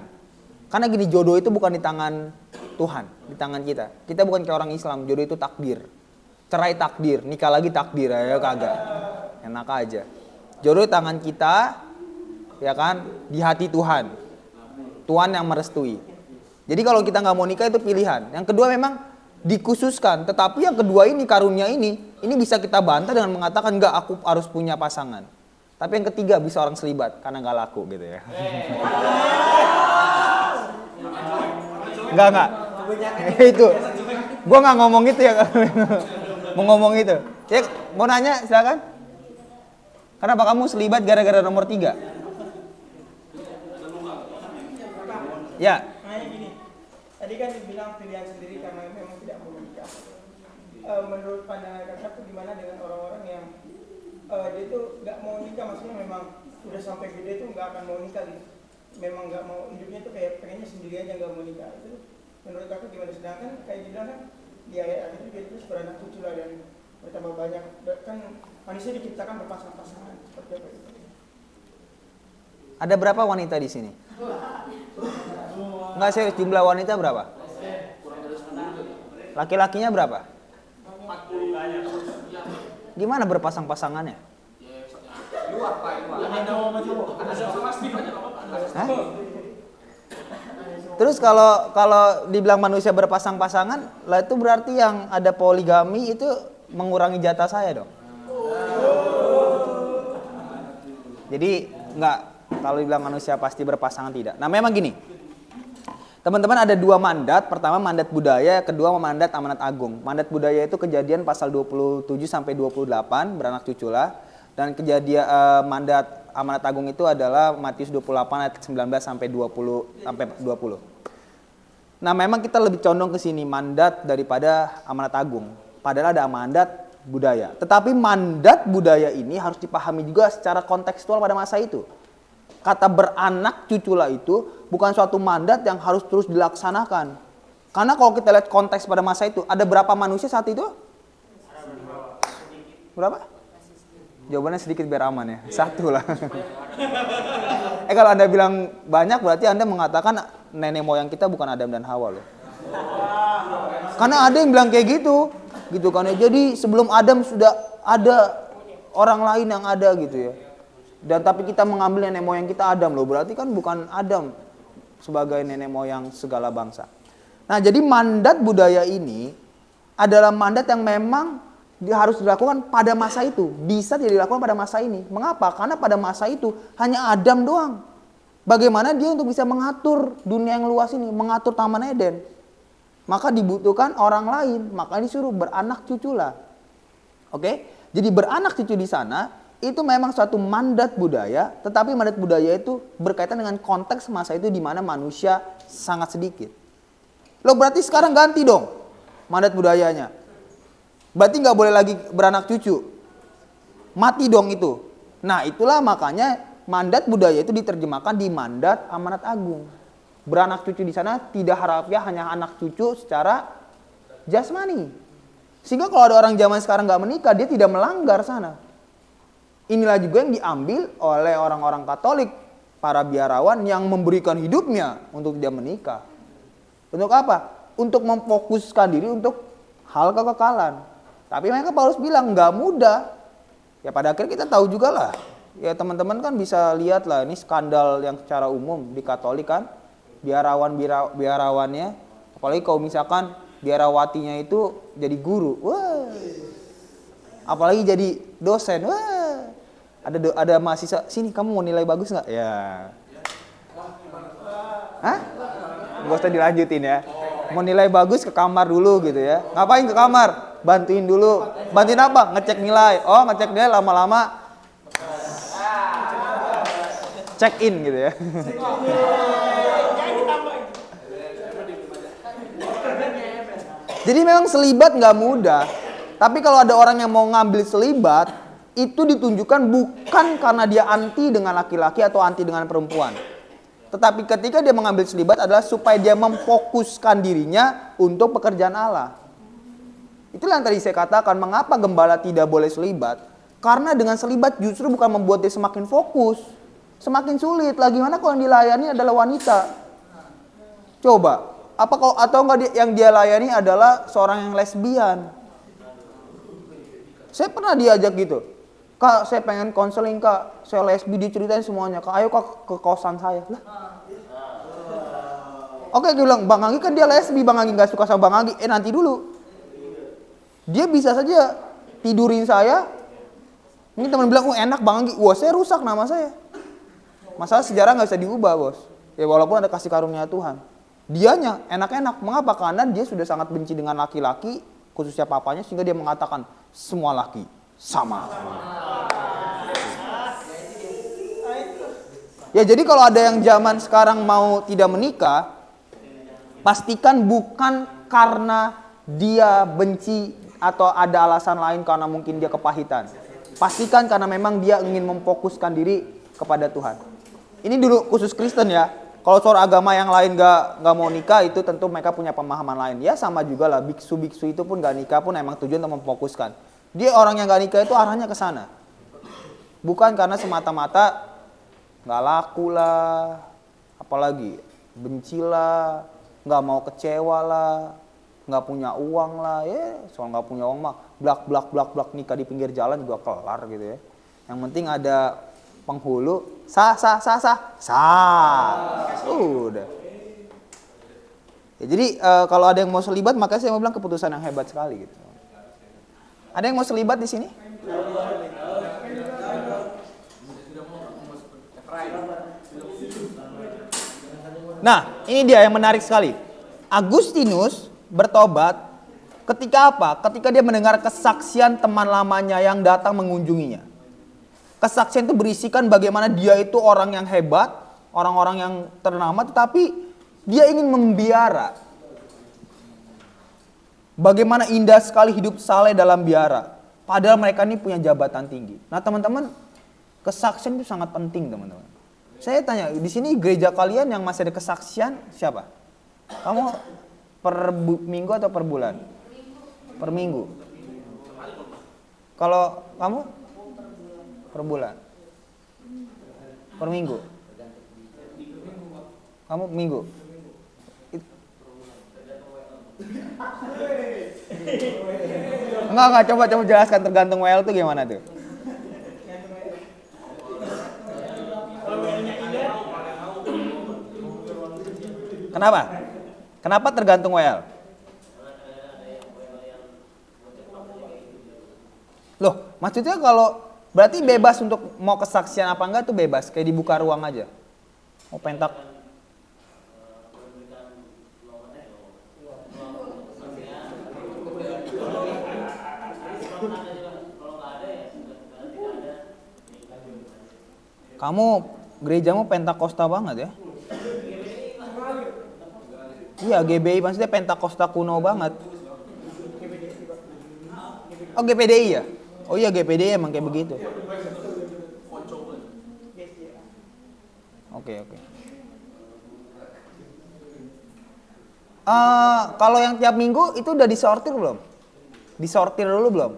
S1: Karena gini, jodoh itu bukan di tangan Tuhan, di tangan kita. Kita bukan kayak orang Islam, jodoh itu takdir. Cerai takdir, nikah lagi takdir, ya kagak. Enak aja. Jodoh di tangan kita, ya kan, di hati Tuhan. Tuhan yang merestui. Jadi kalau kita nggak mau nikah itu pilihan. Yang kedua memang dikhususkan, tetapi yang kedua ini karunia ini bisa kita bantah dengan mengatakan enggak, aku harus punya pasangan. Tapi yang ketiga bisa orang selibat karena nggak laku gitu ya. Enggak. Itu. Gua nggak ngomong itu ya. Mau ngomong itu. Ya, mau nanya silakan. Kenapa kamu selibat gara-gara nomor 3? Ya.
S4: Tadi kan dibilang pilihan sendiri karena memang tidak mau menikah. Menurut pandangan kakak tuh gimana dengan orang-orang yang dia tuh nggak mau nikah, maksudnya memang udah sampai gede tuh nggak akan mau nikah gitu. Memang nggak mau, hidupnya tuh kayak pengennya sendiri aja nggak mau nikah. Itu menurut kakak gimana? Sedangkan kayak dibilang kan di ayat itu dia terus beranak cucu lah dan bertambah banyak. Kan manusia diciptakan berpasang-pasangan seperti apa itu?
S1: Ada berapa wanita di sini? Enggak, serius, jumlah wanita berapa? Laki-lakinya berapa? Gimana berpasang-pasangannya? Hah? Terus kalau dibilang manusia berpasang-pasangan, lah itu berarti yang ada poligami itu mengurangi jatah saya dong. Jadi enggak, kalau dibilang manusia pasti berpasangan tidak. Nah memang gini, teman-teman ada 2 mandat. Pertama mandat budaya, kedua mandat amanat agung. Mandat budaya itu Kejadian pasal 27 sampai 28, beranak cuculah. Dan kejadian mandat amanat agung itu adalah Matius 28 ayat 19 sampai 20. Nah, memang kita lebih condong ke sini mandat daripada amanat agung. Padahal ada mandat budaya. Tetapi mandat budaya ini harus dipahami juga secara kontekstual pada masa itu. Kata beranak cuculah itu bukan suatu mandat yang harus terus dilaksanakan. Karena kalau kita lihat konteks pada masa itu, ada berapa manusia saat itu? Berapa? Jawabannya sedikit biar aman ya. 1 lah. Kalau Anda bilang banyak berarti Anda mengatakan nenek moyang kita bukan Adam dan Hawa loh. Karena ada yang bilang kayak gitu. Gitu kan ya. Jadi sebelum Adam sudah ada orang lain yang ada gitu ya. Dan tapi kita mengambil nenek moyang kita Adam loh. Berarti kan bukan Adam sebagai nenek moyang segala bangsa. Nah jadi mandat budaya ini adalah mandat yang memang harus dilakukan pada masa itu. Bisa tidak dilakukan pada masa ini. Mengapa? Karena pada masa itu hanya Adam doang. Bagaimana dia untuk bisa mengatur dunia yang luas ini. Mengatur Taman Eden. Maka dibutuhkan orang lain. Maka disuruh beranak cuculah. Oke? Jadi beranak cucu di sana itu memang suatu mandat budaya, tetapi mandat budaya itu berkaitan dengan konteks masa itu di mana manusia sangat sedikit. Loh berarti sekarang ganti dong mandat budayanya. Berarti nggak boleh lagi beranak cucu. Mati dong itu. Nah itulah makanya mandat budaya itu diterjemahkan di mandat amanat agung. Beranak cucu di sana tidak harfiah hanya anak cucu secara jasmani. Sehingga kalau ada orang zaman sekarang nggak menikah, dia tidak melanggar sana. Inilah juga yang diambil oleh orang-orang Katolik, para biarawan yang memberikan hidupnya untuk tidak menikah. Untuk apa? Untuk memfokuskan diri untuk hal kekekalan. Tapi mereka Paulus bilang nggak mudah. Ya pada akhirnya kita tahu juga lah. Ya teman-teman kan bisa lihat lah, ini skandal yang secara umum di Katolik kan. Biarawannya, apalagi kalau misalkan biarawatinya itu jadi guru. Wah. Apalagi jadi dosen. Wah. Ada mahasiswa, sini kamu mau nilai bagus nggak? Ya. Hah? Gak usah dilanjutin ya. Mau nilai bagus ke kamar dulu gitu ya. Ngapain ke kamar? Bantuin dulu. Bantuin apa? Ngecek nilai. Oh ngecek nilai lama-lama check in gitu ya. Jadi memang selibat nggak mudah. Tapi kalau ada orang yang mau ngambil selibat, itu ditunjukkan bukan karena dia anti dengan laki-laki atau anti dengan perempuan. Tetapi ketika dia mengambil selibat adalah supaya dia memfokuskan dirinya untuk pekerjaan Allah. Itulah yang tadi saya katakan, mengapa gembala tidak boleh selibat. Karena dengan selibat justru bukan membuat dia semakin fokus. Semakin sulit. Lagi mana kalau yang dilayani adalah wanita. Coba, atau enggak yang dia layani adalah seorang yang lesbian. Saya pernah diajak gitu. Kak, saya pengen konseling kak, saya lesbi, diceritain semuanya. Kak, ayo kak ke kosan saya. Lah. Oke, dia bilang, Bang Anggi kan dia lesbi, Bang Anggi gak suka sama Bang Anggi. Nanti dulu. Dia bisa saja tidurin saya. Ini teman bilang, enak Bang Anggi. Wah, saya rusak nama saya. Masalah sejarah gak bisa diubah, bos. Ya walaupun ada kasih karunia Tuhan. Dianya enak-enak. Mengapa? Karena dia sudah sangat benci dengan laki-laki, khususnya papanya, sehingga dia mengatakan, semua laki sama. Ya jadi kalau ada yang zaman sekarang mau tidak menikah, pastikan bukan karena dia benci atau ada alasan lain karena mungkin dia kepahitan. Pastikan karena memang dia ingin memfokuskan diri kepada Tuhan. Ini dulu khusus Kristen ya. Kalau soal agama yang lain nggak mau nikah, itu tentu mereka punya pemahaman lain. Ya sama juga lah, biksu-biksu itu pun nggak nikah pun emang tujuan untuk memfokuskan. Dia orang yang nggak nikah itu arahnya ke sana. Bukan karena semata-mata nggak laku lah, apalagi benci lah, nggak mau kecewa lah, nggak punya uang lah. Ya soal nggak punya uang mah blak nikah di pinggir jalan juga kelar gitu ya. Yang penting ada penghulu, sah. Udah. Ya, jadi kalau ada yang mau selibat, makanya saya mau bilang keputusan yang hebat sekali gitu. Ada yang mau selibat di sini? Nah, ini dia yang menarik sekali. Agustinus bertobat ketika apa? Ketika dia mendengar kesaksian teman lamanya yang datang mengunjunginya. Kesaksian itu berisikan bagaimana dia itu orang yang hebat, orang-orang yang ternama, tetapi dia ingin membiara. Bagaimana indah sekali hidup saleh dalam biara. Padahal mereka ini punya jabatan tinggi. Nah teman-teman, kesaksian itu sangat penting teman-teman. Saya tanya, di sini gereja kalian yang masih ada kesaksian siapa? Kamu per minggu atau per bulan? Per minggu. Kalau kamu? Per bulan. Per minggu. Kamu minggu. Enggak, coba jelaskan tergantung WL itu gimana tuh? Kenapa? Kenapa tergantung WL? Loh, maksudnya kalau berarti bebas untuk mau kesaksian apa enggak tuh bebas, kayak dibuka ruang aja. Mau pentak. Kamu gerejamu Pentakosta banget ya? Iya, GBI maksudnya Pentakosta kuno banget. Oh, GPDI ya? Oh iya, GPDI emang kayak begitu. Oke. Kalau yang tiap minggu itu udah disortir belum? Disortir dulu belum?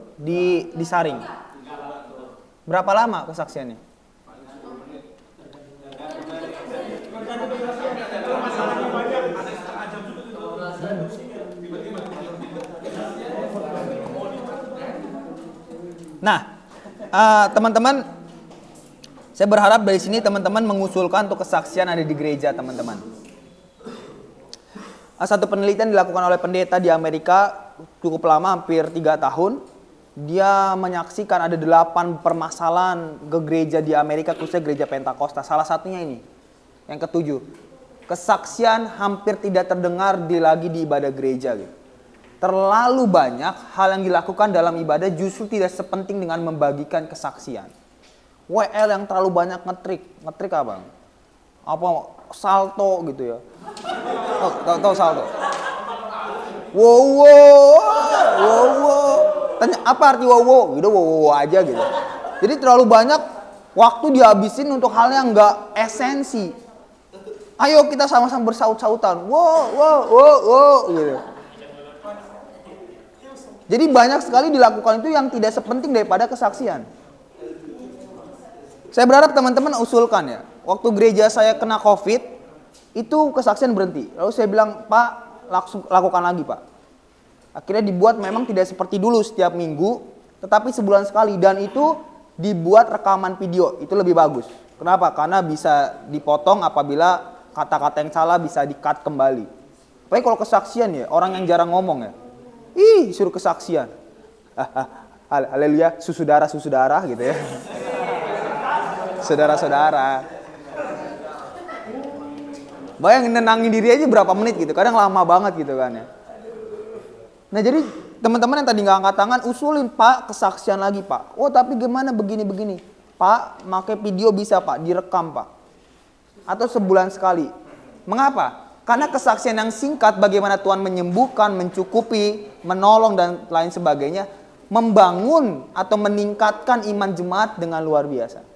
S1: Disaring. Berapa lama kesaksiannya? Nah, teman-teman, saya berharap dari sini teman-teman mengusulkan untuk kesaksian ada di gereja, teman-teman. Satu penelitian dilakukan oleh pendeta di Amerika cukup lama, hampir 3 tahun. Dia menyaksikan ada 8 permasalahan ke gereja di Amerika, khususnya gereja Pentakosta. Salah satunya ini, yang ke-7. Kesaksian hampir tidak terdengar lagi di ibadah gereja. Gitu. Terlalu banyak hal yang dilakukan dalam ibadah justru tidak sepenting dengan membagikan kesaksian. WL yang terlalu banyak ngetrik apa? Apa salto gitu ya? Tahu salto? Wow. Tanya apa arti wow? Gitu wow aja gitu. Jadi terlalu banyak waktu dihabisin untuk hal yang nggak esensi. Ayo kita sama-sama bersaut-sautan. Wow gitu. Jadi banyak sekali dilakukan itu yang tidak sepenting daripada kesaksian. Saya berharap teman-teman usulkan ya. Waktu gereja saya kena COVID, itu kesaksian berhenti. Lalu saya bilang, Pak, lakukan lagi Pak. Akhirnya dibuat memang tidak seperti dulu setiap minggu, tetapi sebulan sekali. Dan itu dibuat rekaman video, itu lebih bagus. Kenapa? Karena bisa dipotong apabila kata-kata yang salah bisa di-cut kembali. Tapi kalau kesaksian ya, orang yang jarang ngomong ya. Suruh kesaksian. Haleluya, susudara gitu ya. Saudara-saudara. Bayangin nenangin diri aja berapa menit gitu. Kadang lama banget gitu kan ya. Nah jadi teman-teman yang tadi nggak angkat tangan, usulin Pak kesaksian lagi Pak. Oh tapi gimana begini. Pak, pakai video bisa Pak, direkam Pak. Atau sebulan sekali. Mengapa? Karena kesaksian yang singkat bagaimana Tuhan menyembuhkan, mencukupi, menolong dan lain sebagainya, membangun atau meningkatkan iman jemaat dengan luar biasa.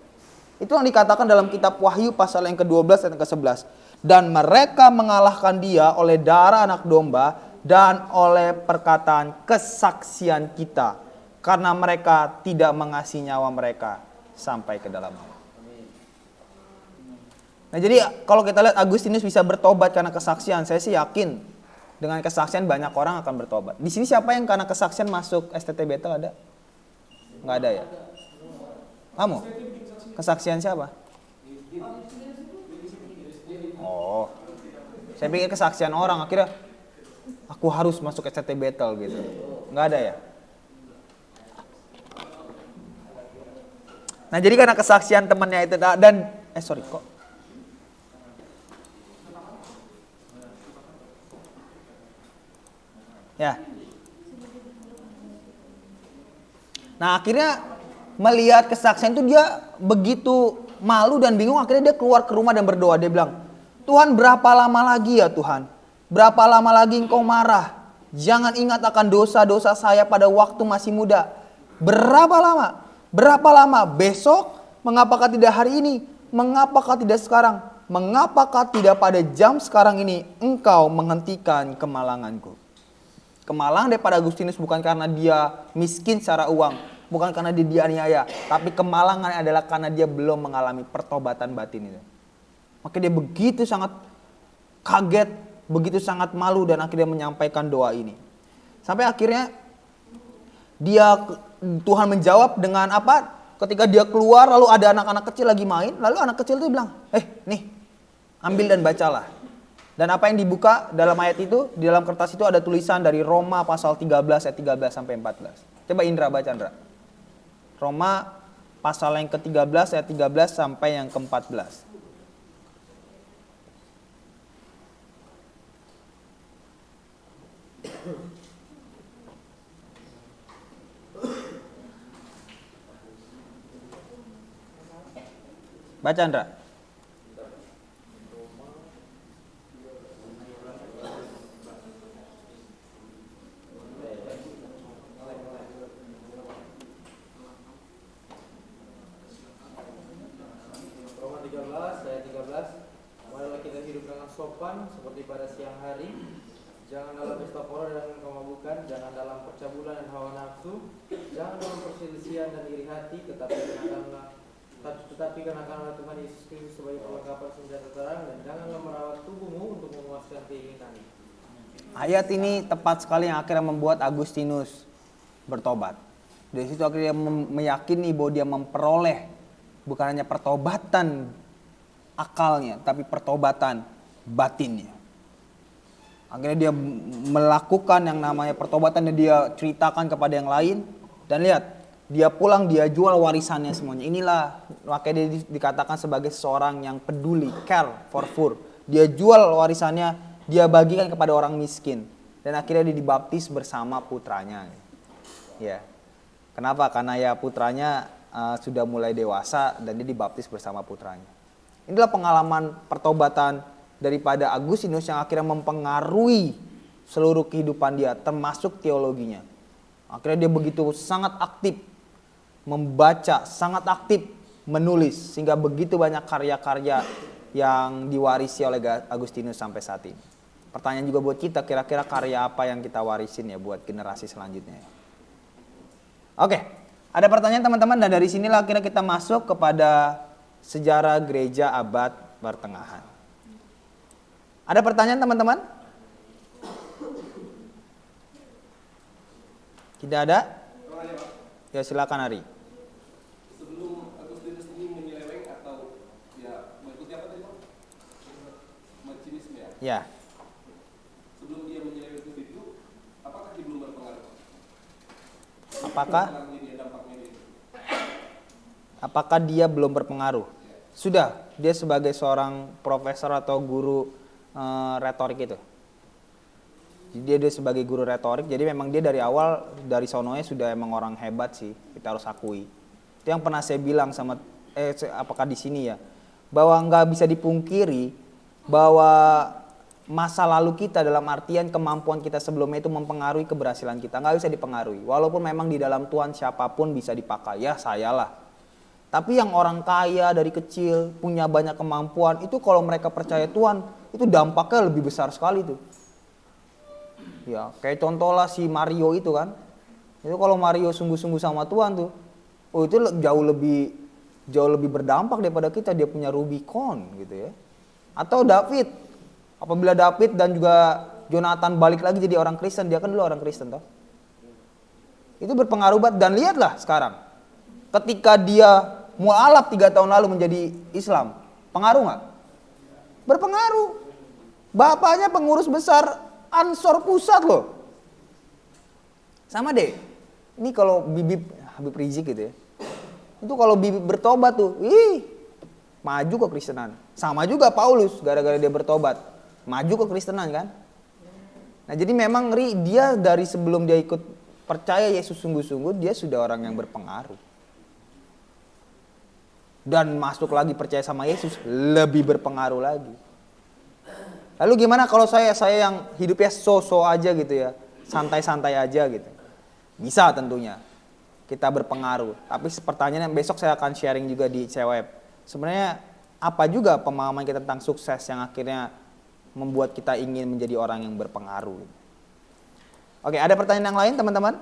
S1: Itu yang dikatakan dalam kitab Wahyu pasal yang ke-12 dan ke-11. Dan mereka mengalahkan dia oleh darah anak domba dan oleh perkataan kesaksian kita. Karena mereka tidak mengasihi nyawa mereka sampai ke dalam. Nah jadi kalau kita lihat Agustinus bisa bertobat karena kesaksian, saya sih yakin dengan kesaksian banyak orang akan bertobat. Di sini siapa yang karena kesaksian masuk STT Bethel ada? Nggak ada ya? Kamu? Kesaksian siapa? Oh, saya pikir kesaksian orang, akhirnya aku harus masuk STT Bethel gitu. Nggak ada ya? Nah jadi karena kesaksian temannya itu dan ya. Nah akhirnya melihat kesaksian itu dia begitu malu dan bingung. Akhirnya dia keluar ke rumah dan berdoa. Dia bilang, Tuhan berapa lama lagi ya Tuhan? Berapa lama lagi engkau marah? Jangan ingat akan dosa-dosa saya pada waktu masih muda. Berapa lama? Berapa lama? Besok? Mengapakah tidak hari ini? Mengapakah tidak sekarang? Mengapakah tidak pada jam sekarang ini engkau menghentikan kemalanganku? Kemalangan daripada Agustinus bukan karena dia miskin secara uang, bukan karena dia dianiaya, tapi kemalangan adalah karena dia belum mengalami pertobatan batin itu. Maka dia begitu sangat kaget, begitu sangat malu dan akhirnya menyampaikan doa ini. Sampai akhirnya Tuhan menjawab dengan apa? Ketika dia keluar lalu ada anak-anak kecil lagi main, lalu anak kecil itu bilang, nih ambil dan bacalah. Dan apa yang dibuka dalam ayat itu, di dalam kertas itu ada tulisan dari Roma pasal 13 ayat 13 sampai 14. Coba Indra baca Indra. Roma pasal yang ke-13 ayat 13 sampai yang ke-14. Baca Andra.
S5: Roma 13 ayat 13. Marilah kita hidup dengan sopan seperti pada siang hari. Jangan dalam pesta pora dan kemabukan, jangan dalam percabulan dan hawa nafsu, jangan dalam perselisihan dan iri hati, tetapi kenakanlah Tuhan Yesus Kristus sebagai perlengkapan senjata terang, dan janganlah merawat tubuhmu untuk memuaskan keinginan.
S1: Ayat ini tepat sekali yang akhirnya membuat Agustinus bertobat. Dari situ akhirnya meyakini bahwa dia memperoleh bukan hanya pertobatan akalnya, tapi pertobatan batinnya. Akhirnya dia melakukan yang namanya pertobatan dan dia ceritakan kepada yang lain. Dan lihat, dia pulang, dia jual warisannya semuanya. Inilah makanya dia dikatakan sebagai seorang yang peduli, care for poor. Dia jual warisannya, dia bagikan kepada orang miskin. Dan akhirnya dia dibaptis bersama putranya. Ya. Kenapa? Karena ya putranya sudah mulai dewasa dan dia dibaptis bersama putranya. Inilah pengalaman pertobatan daripada Agustinus yang akhirnya mempengaruhi seluruh kehidupan dia, termasuk teologinya. Akhirnya dia begitu sangat aktif membaca, sangat aktif menulis, sehingga begitu banyak karya-karya yang diwarisi oleh Agustinus sampai saat ini. Pertanyaan juga buat kita, kira-kira karya apa yang kita warisin ya buat generasi selanjutnya. Oke, ada pertanyaan teman-teman, dan dari sinilah akhirnya kita masuk kepada sejarah gereja abad pertengahan. Ada pertanyaan teman-teman? Tidak ada? Ya silakan Ari.
S3: Sebelum Agustinus ini menyeleweng atau ya mengikuti apa tadi Pak? Mancinisme ya?
S1: Ya.
S3: Sebelum dia menyeleweng ke situ, apakah dia belum berpengaruh?
S1: Apakah?
S3: Dampaknya dia.
S1: Apakah dia belum berpengaruh? Sudah, dia sebagai seorang profesor atau guru retorik itu. Dia sebagai guru retorik, jadi memang dia dari awal dari sononya sudah emang orang hebat sih, kita harus akui. Itu yang pernah saya bilang sama apakah di sini ya, bahwa nggak bisa dipungkiri bahwa masa lalu kita dalam artian kemampuan kita sebelumnya itu mempengaruhi keberhasilan kita, nggak bisa dipengaruhi. Walaupun memang di dalam Tuhan siapapun bisa dipakai, ya sayalah. Tapi yang orang kaya dari kecil punya banyak kemampuan itu kalau mereka percaya Tuhan itu dampaknya lebih besar sekali tuh. Ya kayak contoh lah si Mario itu kan. Itu kalau Mario sungguh-sungguh sama Tuhan tuh, oh itu jauh lebih berdampak daripada kita, dia punya Rubicon gitu ya. Atau David, apabila David dan juga Jonathan balik lagi jadi orang Kristen, dia kan dulu orang Kristen toh. Itu berpengaruh banget, dan lihatlah sekarang. Ketika dia mualaf 3 tahun lalu menjadi Islam, pengaruh nggak? Berpengaruh. Bapaknya pengurus besar Ansor Pusat loh. Sama deh. Ini kalau Habib Rizik gitu ya. Itu kalau Bibip bertobat tuh, maju ke Kristenan. Sama juga Paulus, gara-gara dia bertobat, maju ke Kristenan kan. Nah jadi memang dia dari sebelum dia ikut percaya Yesus sungguh-sungguh, dia sudah orang yang berpengaruh. Dan masuk lagi percaya sama Yesus, lebih berpengaruh lagi. Lalu gimana kalau saya yang hidupnya so-so aja gitu ya, santai-santai aja gitu. Bisa tentunya kita berpengaruh. Tapi pertanyaannya besok saya akan sharing juga di CWeb. Sebenarnya apa juga pemahaman kita tentang sukses yang akhirnya membuat kita ingin menjadi orang yang berpengaruh. Oke, ada pertanyaan yang lain teman-teman?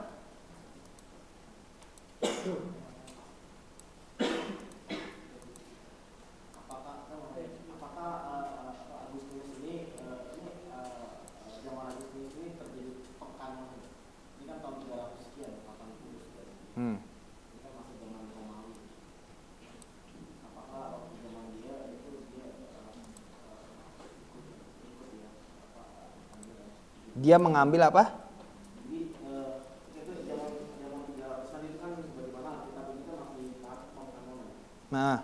S1: Dia mengambil apa? Nah,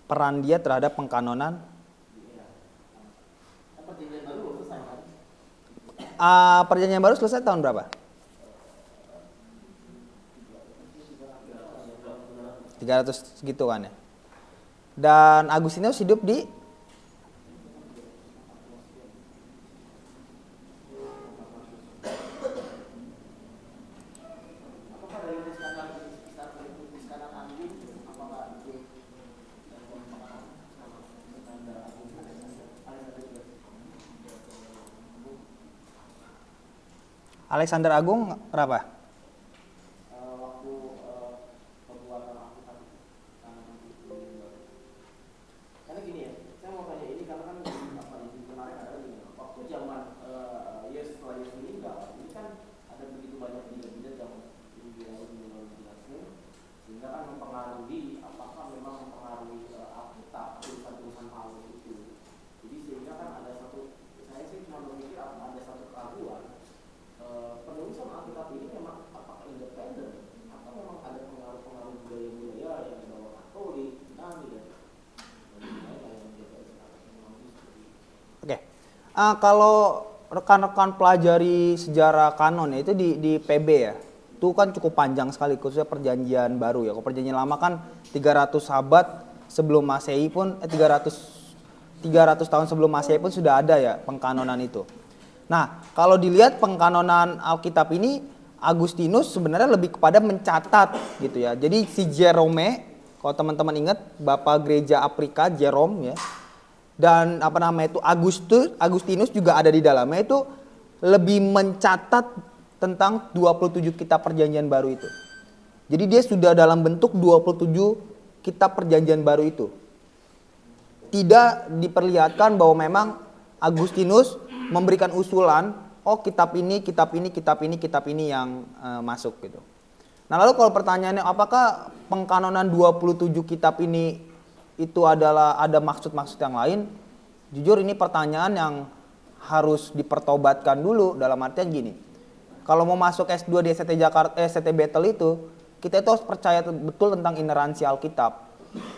S1: peran dia terhadap pengkanonan. Perjanjian baru selesai tahun berapa? 300 segitu kan ya. Dan Agustinus hidup di Alexander Agung berapa?
S6: Karena gini ya, saya mau tanya ini karena kan kemarin ada waktu zaman setelah Yesus meninggal, ini kan ada begitu banyak bidat-bidat yang menjelaskan, sehingga kan mempengaruhi apakah memang mempengaruhi Alkitab, tulisan-tulisan Paulus itu. Jadi sehingga kan ada satu, saya sih cuma berpikir ada satu keraguan, penulisan Alkitab ini memang apakah independen atau memang ada pengaruh-pengaruh budaya-budaya yang dibawa Katolik, Yunani dan
S1: Oke. Kalau rekan-rekan pelajari sejarah kanon ya, itu di PB ya. Itu kan cukup panjang sekali, khususnya perjanjian baru ya. Kalau perjanjian lama kan 300 abad sebelum Masehi pun 300 tahun sebelum Masehi pun sudah ada ya pengkanonan itu. Nah, kalau dilihat pengkanonan Alkitab ini, Agustinus sebenarnya lebih kepada mencatat gitu ya. Jadi si Jerome, kalau teman-teman ingat Bapak Gereja Afrika Jerome ya, dan itu Agustinus juga ada di dalamnya, itu lebih mencatat tentang 27 kitab perjanjian baru itu. Jadi dia sudah dalam bentuk 27 kitab perjanjian baru itu. Tidak diperlihatkan bahwa memang Agustinus memberikan usulan, oh kitab ini yang masuk gitu. Nah lalu kalau pertanyaannya apakah pengkanonan 27 kitab ini itu adalah ada maksud-maksud yang lain? Jujur ini pertanyaan yang harus dipertobatkan dulu, dalam artian gini. Kalau mau masuk S2 di STT Battle itu, kita itu harus percaya betul tentang ineransi Alkitab.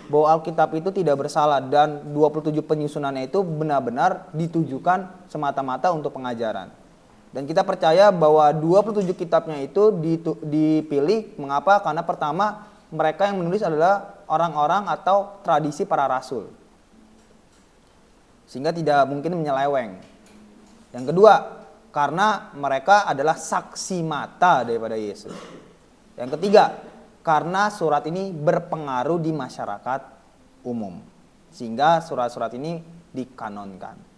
S1: Bahwa Alkitab itu tidak bersalah dan 27 penyusunannya itu benar-benar ditujukan semata-mata untuk pengajaran. Dan kita percaya bahwa 27 kitabnya itu dipilih, mengapa? Karena pertama, mereka yang menulis adalah orang-orang atau tradisi para rasul. Sehingga tidak mungkin menyeleweng. Yang kedua, karena mereka adalah saksi mata daripada Yesus. Yang ketiga, karena surat ini berpengaruh di masyarakat umum. Sehingga surat-surat ini dikanonkan.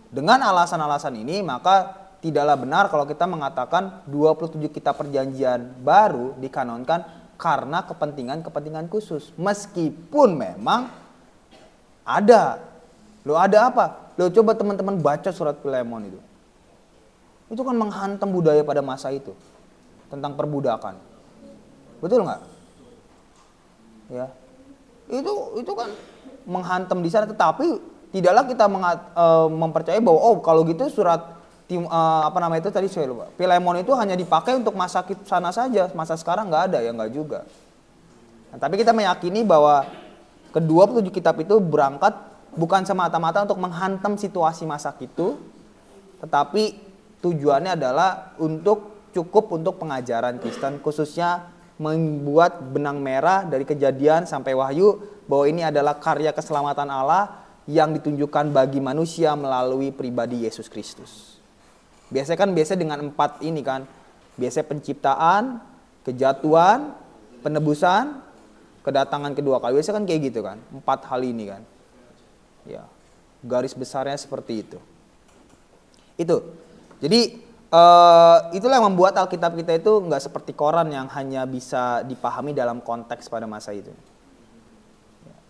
S1: Dengan alasan-alasan ini, maka tidaklah benar kalau kita mengatakan 27 kitab perjanjian baru dikanonkan karena kepentingan-kepentingan khusus. Meskipun memang ada. Loh ada apa? Loh coba teman-teman baca surat Filemon itu. Itu kan menghantam budaya pada masa itu. Tentang perbudakan. Betul nggak? Ya. Itu kan menghantam di sana, tetapi tidaklah kita mempercayai bahwa oh kalau gitu surat itu tadi saya lupa. Filemon itu hanya dipakai untuk masa sana saja, masa sekarang nggak ada ya, nggak juga. Nah, tapi kita meyakini bahwa ke-27 kitab itu berangkat bukan semata-mata untuk menghantam situasi masa itu, tetapi tujuannya adalah cukup untuk pengajaran Kristen, khususnya membuat benang merah dari Kejadian sampai Wahyu bahwa ini adalah karya keselamatan Allah yang ditunjukkan bagi manusia melalui pribadi Yesus Kristus. Biasanya dengan 4 ini kan. Biasanya penciptaan, kejatuhan, penebusan, kedatangan kedua kali. Biasanya kan kayak gitu kan. 4 hal ini kan. Ya. Garis besarnya seperti itu. Itu. Jadi itulah yang membuat Alkitab kita itu nggak seperti koran yang hanya bisa dipahami dalam konteks pada masa itu.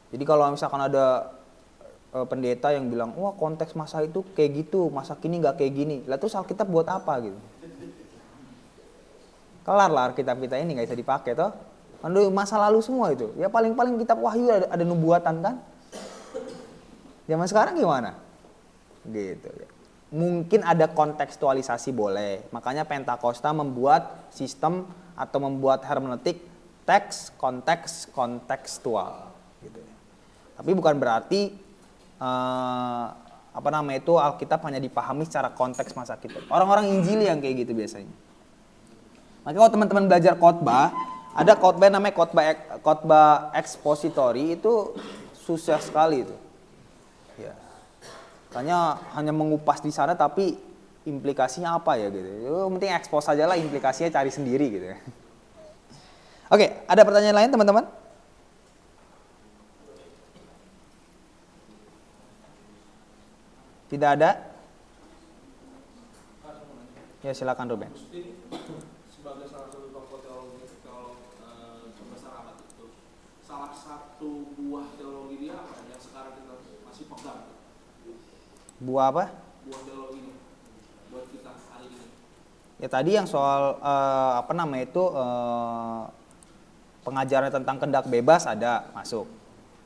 S1: Jadi kalau misalkan ada pendeta yang bilang, wah konteks masa itu kayak gitu, masa kini nggak kayak gini. Lah terus Alkitab buat apa gitu? Kelar lah Alkitab kita ini nggak bisa dipakai toh. Aduh, masa lalu semua itu. Ya paling-paling kitab Wahyu ada nubuatan kan. Zaman sekarang gimana? Gitu ya. Mungkin ada kontekstualisasi boleh. Makanya Pentakosta membuat sistem atau membuat hermeneutik teks, konteks, kontekstual gitu. Tapi bukan berarti Alkitab hanya dipahami secara konteks masa kita. Orang-orang Injili yang kayak gitu biasanya. Makanya kalau teman-teman belajar khotbah, Ada khotbah namanya khotbah ekspositori, itu susah sekali itu. Ya. Hanya mengupas di sana tapi implikasinya apa ya gitu. Yang penting ekspos aja lah, implikasinya cari sendiri gitu ya. Oke, ada pertanyaan lain teman-teman? Tidak ada? Ya silakan Ruben.
S3: Sebagai salah satu tokoh teologi terbesar abad itu, salah satu buah teologi dia apa yang sekarang kita masih pegang?
S1: Buah apa?
S3: Buah teologinya buat kita hari ini.
S1: Ya tadi yang soal pengajaran tentang kehendak bebas ada masuk.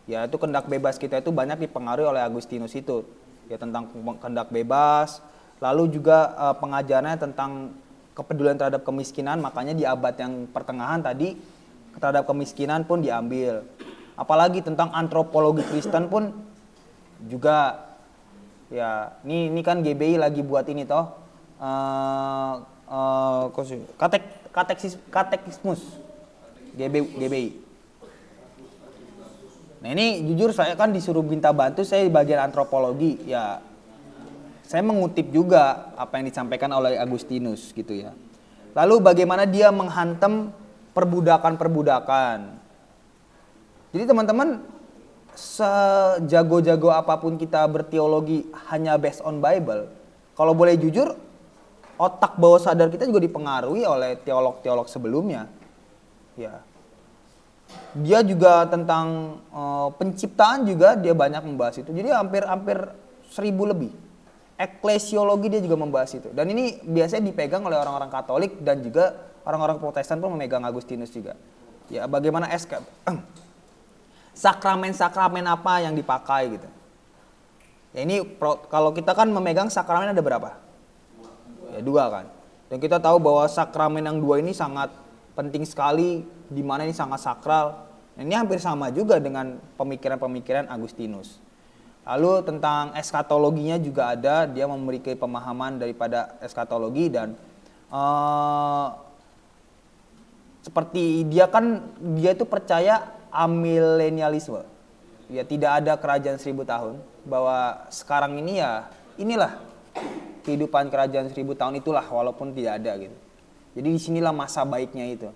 S1: Ya itu kehendak bebas kita itu banyak dipengaruhi oleh Agustinus itu. Ya tentang kehendak bebas, lalu juga pengajarannya tentang kepedulian terhadap kemiskinan, makanya di abad yang pertengahan tadi terhadap kemiskinan pun diambil. Apalagi tentang antropologi Kristen pun juga ya ini kan GBI lagi buat ini toh katekismus GBI. Nah ini jujur saya kan disuruh minta bantu, saya di bagian antropologi ya, saya mengutip juga apa yang disampaikan oleh Agustinus gitu ya. Lalu bagaimana dia menghantam perbudakan. Jadi teman-teman, sejago-jago apapun kita berteologi hanya based on Bible, kalau boleh jujur, otak bawah sadar kita juga dipengaruhi oleh teolog-teolog sebelumnya. Ya. Dia juga tentang penciptaan juga dia banyak membahas itu. Jadi hampir 1000 lebih. Eklesiologi dia juga membahas itu. Dan ini biasanya dipegang oleh orang-orang Katolik dan juga orang-orang Protestan pun memegang Agustinus juga. Ya, bagaimana sakramen-sakramen apa yang dipakai gitu. Ya ini kalau kita kan memegang sakramen ada berapa? Ya 2 kan. Dan kita tahu bahwa sakramen yang 2 ini sangat penting sekali, di mana ini sangat sakral. Ini hampir sama juga dengan pemikiran-pemikiran Agustinus. Lalu tentang eskatologinya juga ada, dia memiliki pemahaman daripada eskatologi dan seperti dia itu percaya amilenialisme. Ya tidak ada kerajaan 1000 tahun, bahwa sekarang ini ya inilah kehidupan kerajaan 1000 tahun itulah walaupun tidak ada gitu. Jadi disinilah masa baiknya itu.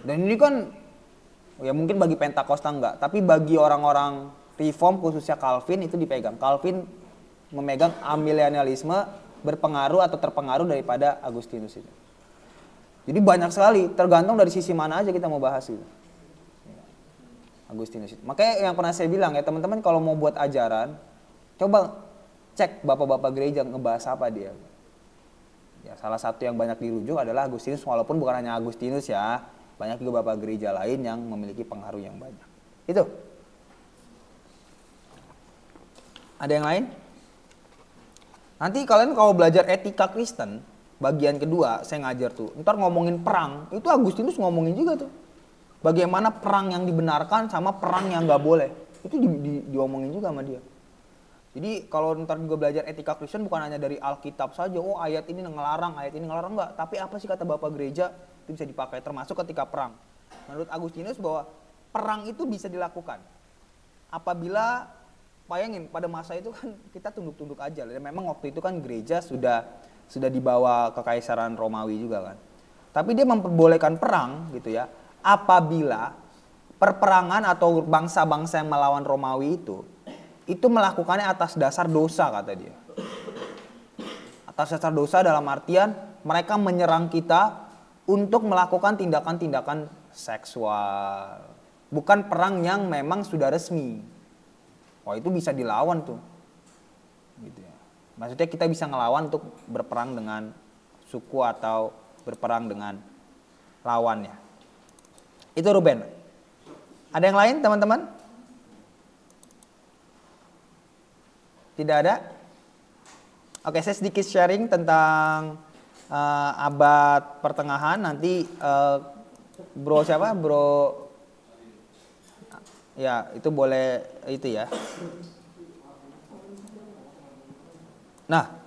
S1: Dan ini kan ya mungkin bagi Pentakosta enggak, tapi bagi orang-orang Reform khususnya Calvin itu dipegang. Calvin memegang amilenialisme berpengaruh atau terpengaruh daripada Agustinus itu. Jadi banyak sekali, tergantung dari sisi mana aja kita mau bahas itu. Agustinus itu. Makanya yang pernah saya bilang ya teman-teman, kalau mau buat ajaran, coba cek bapak-bapak gereja ngebahas apa dia. Ya, salah satu yang banyak dirujuk adalah Agustinus, walaupun bukan hanya Agustinus ya, banyak juga bapak gereja lain yang memiliki pengaruh yang banyak. Itu. Ada yang lain? Nanti kalian kalau belajar etika Kristen, bagian kedua saya ngajar tuh, ntar ngomongin perang, itu Agustinus ngomongin juga tuh. Bagaimana perang yang dibenarkan sama perang yang gak boleh, itu diomongin juga sama dia. Jadi kalau ntar juga belajar etika Kristen bukan hanya dari Alkitab saja, oh ayat ini ngelarang enggak, tapi apa sih kata Bapak gereja itu bisa dipakai termasuk ketika perang. Menurut Agustinus bahwa perang itu bisa dilakukan apabila, bayangin pada masa itu kan kita tunduk-tunduk aja, dan memang waktu itu kan gereja sudah dibawa kekaisaran Romawi juga kan. Tapi dia memperbolehkan perang gitu ya, apabila perperangan atau bangsa-bangsa yang melawan Romawi itu melakukannya atas dasar dosa kata dia. Atas dasar dosa dalam artian mereka menyerang kita untuk melakukan tindakan-tindakan seksual. Bukan perang yang memang sudah resmi. Wah itu bisa dilawan tuh. Gitu ya. Maksudnya kita bisa ngelawan untuk berperang dengan suku atau berperang dengan lawannya. Itu Ruben. Ada yang lain teman-teman? Tidak ada? Oke, saya sedikit sharing tentang abad pertengahan. Nanti bro siapa? Bro ya, itu boleh itu ya. Nah,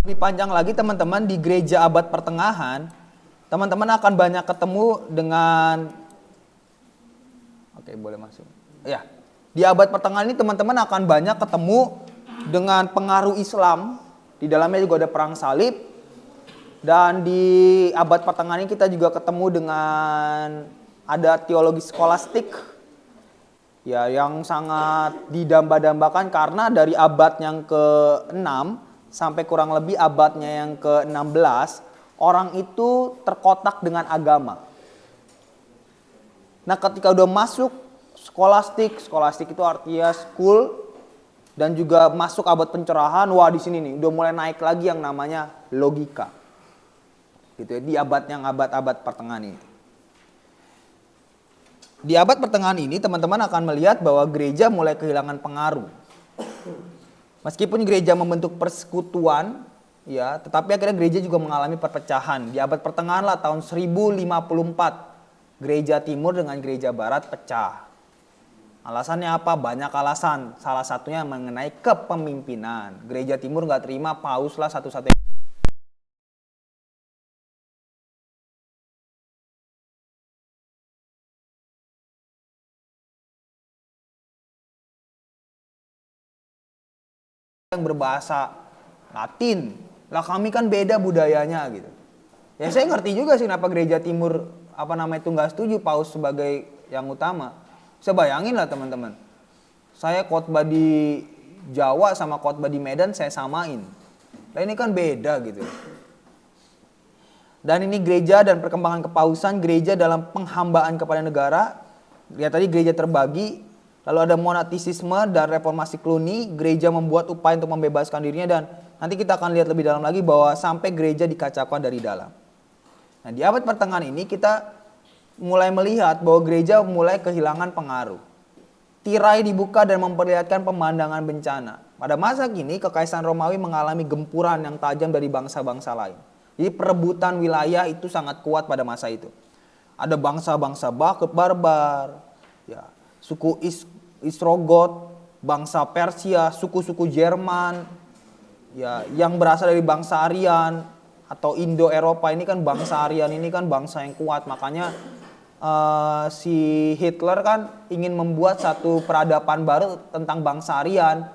S1: lebih panjang lagi teman-teman, di gereja abad pertengahan teman-teman akan banyak ketemu dengan, oke boleh masuk. Ya, di abad pertengahan ini teman-teman akan banyak ketemu dengan pengaruh Islam. Di dalamnya juga ada perang salib. Dan di abad pertengahan ini kita juga ketemu dengan ada teologi skolastik. Ya, yang sangat didamba-dambakan karena dari abad yang ke-6 sampai kurang lebih abadnya yang ke-16, orang itu terkotak dengan agama. Nah, ketika udah masuk skolastik itu artinya school, dan juga masuk abad pencerahan, wah di sini nih udah mulai naik lagi yang namanya logika. Gitu ya, di abad pertengahan ini. Di abad pertengahan ini teman-teman akan melihat bahwa gereja mulai kehilangan pengaruh. Meskipun gereja membentuk persekutuan, ya, tetapi akhirnya gereja juga mengalami perpecahan. Di abad pertengahan lah tahun 1054, gereja timur dengan gereja barat pecah. Alasannya apa? Banyak alasan. Salah satunya mengenai kepemimpinan. Gereja timur nggak terima, Paus lah satu-satunya yang berbahasa Latin. Lah kami kan beda budayanya gitu. Ya saya ngerti juga sih kenapa gereja timur itu nggak setuju Paus sebagai yang utama. Saya bayangin lah teman-teman. Saya khotbah di Jawa sama khotbah di Medan saya samain. Lah ini kan beda gitu. Dan ini gereja dan perkembangan kepausan, gereja dalam penghambaan kepada negara. Lihat tadi gereja terbagi. Lalu ada monatisisme dan reformasi Cluny, gereja membuat upaya untuk membebaskan dirinya, dan nanti kita akan lihat lebih dalam lagi bahwa sampai gereja dikacaukan dari dalam. Nah, di abad pertengahan ini kita mulai melihat bahwa gereja mulai kehilangan pengaruh. Tirai dibuka dan memperlihatkan pemandangan bencana. Pada masa kini Kekaisaran Romawi mengalami gempuran yang tajam dari bangsa-bangsa lain. Jadi perebutan wilayah itu sangat kuat pada masa itu. Ada bangsa-bangsa barbar, ya, suku Ostrogot, bangsa Persia, suku-suku Jerman, ya, yang berasal dari bangsa Aryan atau Indo-Eropa. Ini kan bangsa Aryan, ini kan bangsa yang kuat. Makanya si Hitler kan ingin membuat satu peradaban baru tentang bangsa Aryan.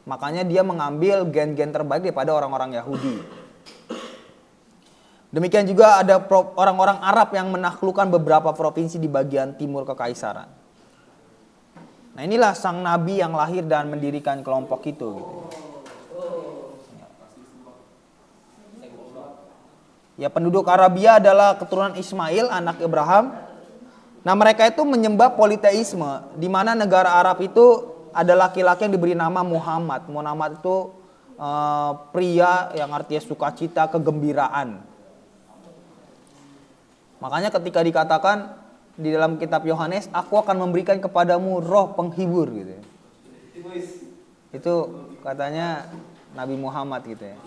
S1: Makanya dia mengambil gen-gen terbaik daripada orang-orang Yahudi. Demikian juga ada orang-orang Arab yang menaklukkan beberapa provinsi di bagian timur Kekaisaran. Nah, inilah sang nabi yang lahir dan mendirikan kelompok itu. Gitu. Ya, penduduk Arabia adalah keturunan Ismail, anak Abraham. Nah, mereka itu menyembah politeisme, di mana negara Arab itu ada laki-laki yang diberi nama Muhammad. Muhammad itu pria yang artinya sukacita, kegembiraan. Makanya ketika dikatakan di dalam kitab Yohanes, aku akan memberikan kepadamu roh penghibur gitu ya. Itu katanya Nabi Muhammad gitu ya.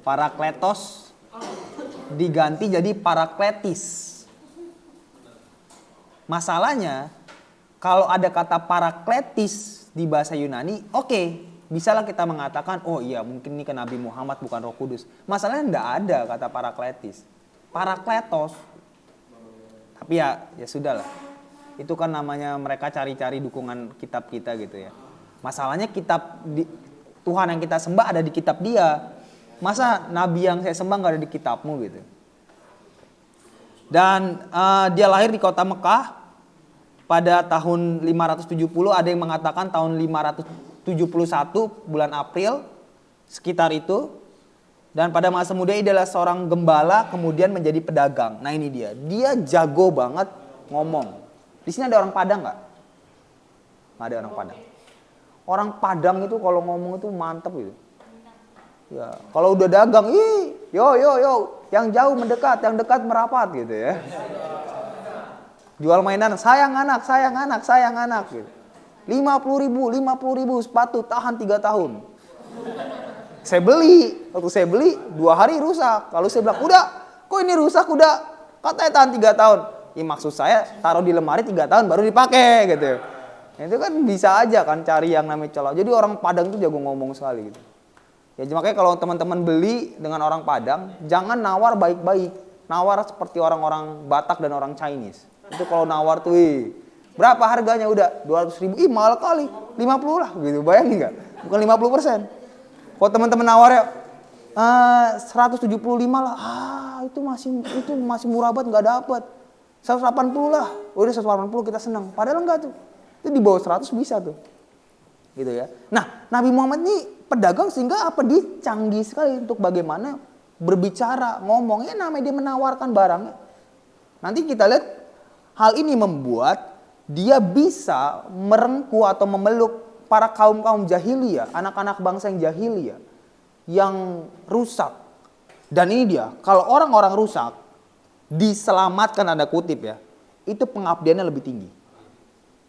S1: Parakletos diganti jadi parakletis. Masalahnya kalau ada kata parakletis di bahasa Yunani, oke, bisalah kita mengatakan, oh iya mungkin ini kan Nabi Muhammad bukan Roh Kudus. Masalahnya enggak ada kata parakletis. Parakletos. Tapi ya sudahlah. Itu kan namanya mereka cari-cari dukungan kitab kita gitu ya. Masalahnya Tuhan yang kita sembah ada di kitab dia. Masa nabi yang saya sembah nggak ada di kitabmu gitu. Dan dia lahir di kota Mekah pada tahun 570. Ada yang mengatakan tahun 571 bulan April sekitar itu. Dan pada masa muda dia adalah seorang gembala, kemudian menjadi pedagang. Nah ini dia jago banget ngomong. Di sini ada orang Padang nggak? Nggak ada orang Padang. Orang Padang itu kalau ngomong itu mantep gitu. Ya, kalau udah dagang, yo, yang jauh mendekat, yang dekat merapat gitu ya. Jual mainan, sayang anak gitu. 50.000 sepatu tahan 3 tahun. Waktu saya beli 2 hari rusak. Lalu saya bilang, udah, kok ini rusak udah? Katanya tahan 3 tahun. Ya maksud saya taruh di lemari 3 tahun baru dipakai gitu. Itu kan bisa aja kan cari yang namanya celah. Jadi orang Padang itu jago ngomong sekali gitu. Ya makanya kalau teman-teman beli dengan orang Padang, jangan nawar baik-baik. Nawar seperti orang-orang Batak dan orang Chinese. Itu kalau nawar tuh, berapa harganya udah? 200.000. Ih mahal kali, 50 lah gitu. Bayangin nggak? Bukan 50%. Kalau teman-teman nawarnya 175 lah, itu masih murah banget, nggak dapat. 180 lah, udah 180 kita senang. Padahal enggak tuh, itu di bawah 100 bisa tuh, gitu ya. Nah, Nabi Muhammad ini pedagang sehingga dia canggih sekali untuk bagaimana berbicara, ngomongnya namanya dia menawarkan barangnya. Nanti kita lihat hal ini membuat dia bisa merengkuh atau memeluk para kaum jahiliyah, anak-anak bangsa yang jahiliyah yang rusak. Dan ini dia, kalau orang-orang rusak diselamatkan ada kutip ya, itu pengabdiannya lebih tinggi.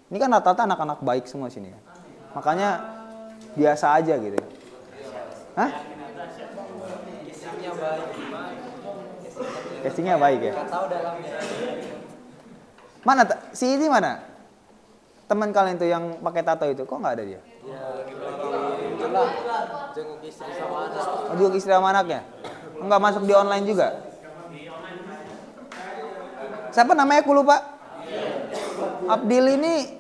S1: Ini kan rata-rata anak-anak baik semua sini ya. Makanya biasa aja gitu ya. Hah? Casingnya baik ya. Mana si ini mana? Teman kalian tuh yang pakai tato itu, kok nggak ada dia?
S5: Jenguk istri sama anak.
S1: Oh, juga istri sama anaknya? Enggak masuk di online juga? Siapa namanya aku lupa? Abdil ini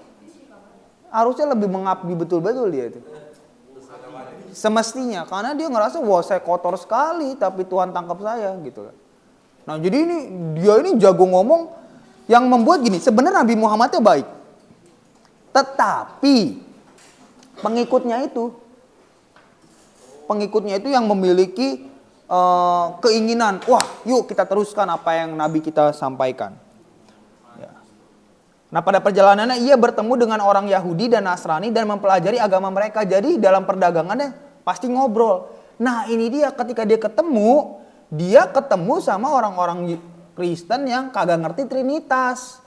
S1: harusnya lebih mengabdi betul-betul dia itu. Semestinya, karena dia ngerasa wah saya kotor sekali tapi Tuhan tangkap saya gitu. Nah jadi dia ini jago ngomong yang membuat gini, sebenarnya Nabi Muhammadnya baik. Tetapi pengikutnya itu yang memiliki keinginan, wah yuk kita teruskan apa yang Nabi kita sampaikan. Ya. Nah pada perjalanannya ia bertemu dengan orang Yahudi dan Nasrani dan mempelajari agama mereka. Jadi dalam perdagangannya pasti ngobrol. Nah ini dia ketika dia ketemu sama orang-orang Kristen yang kagak ngerti Trinitas.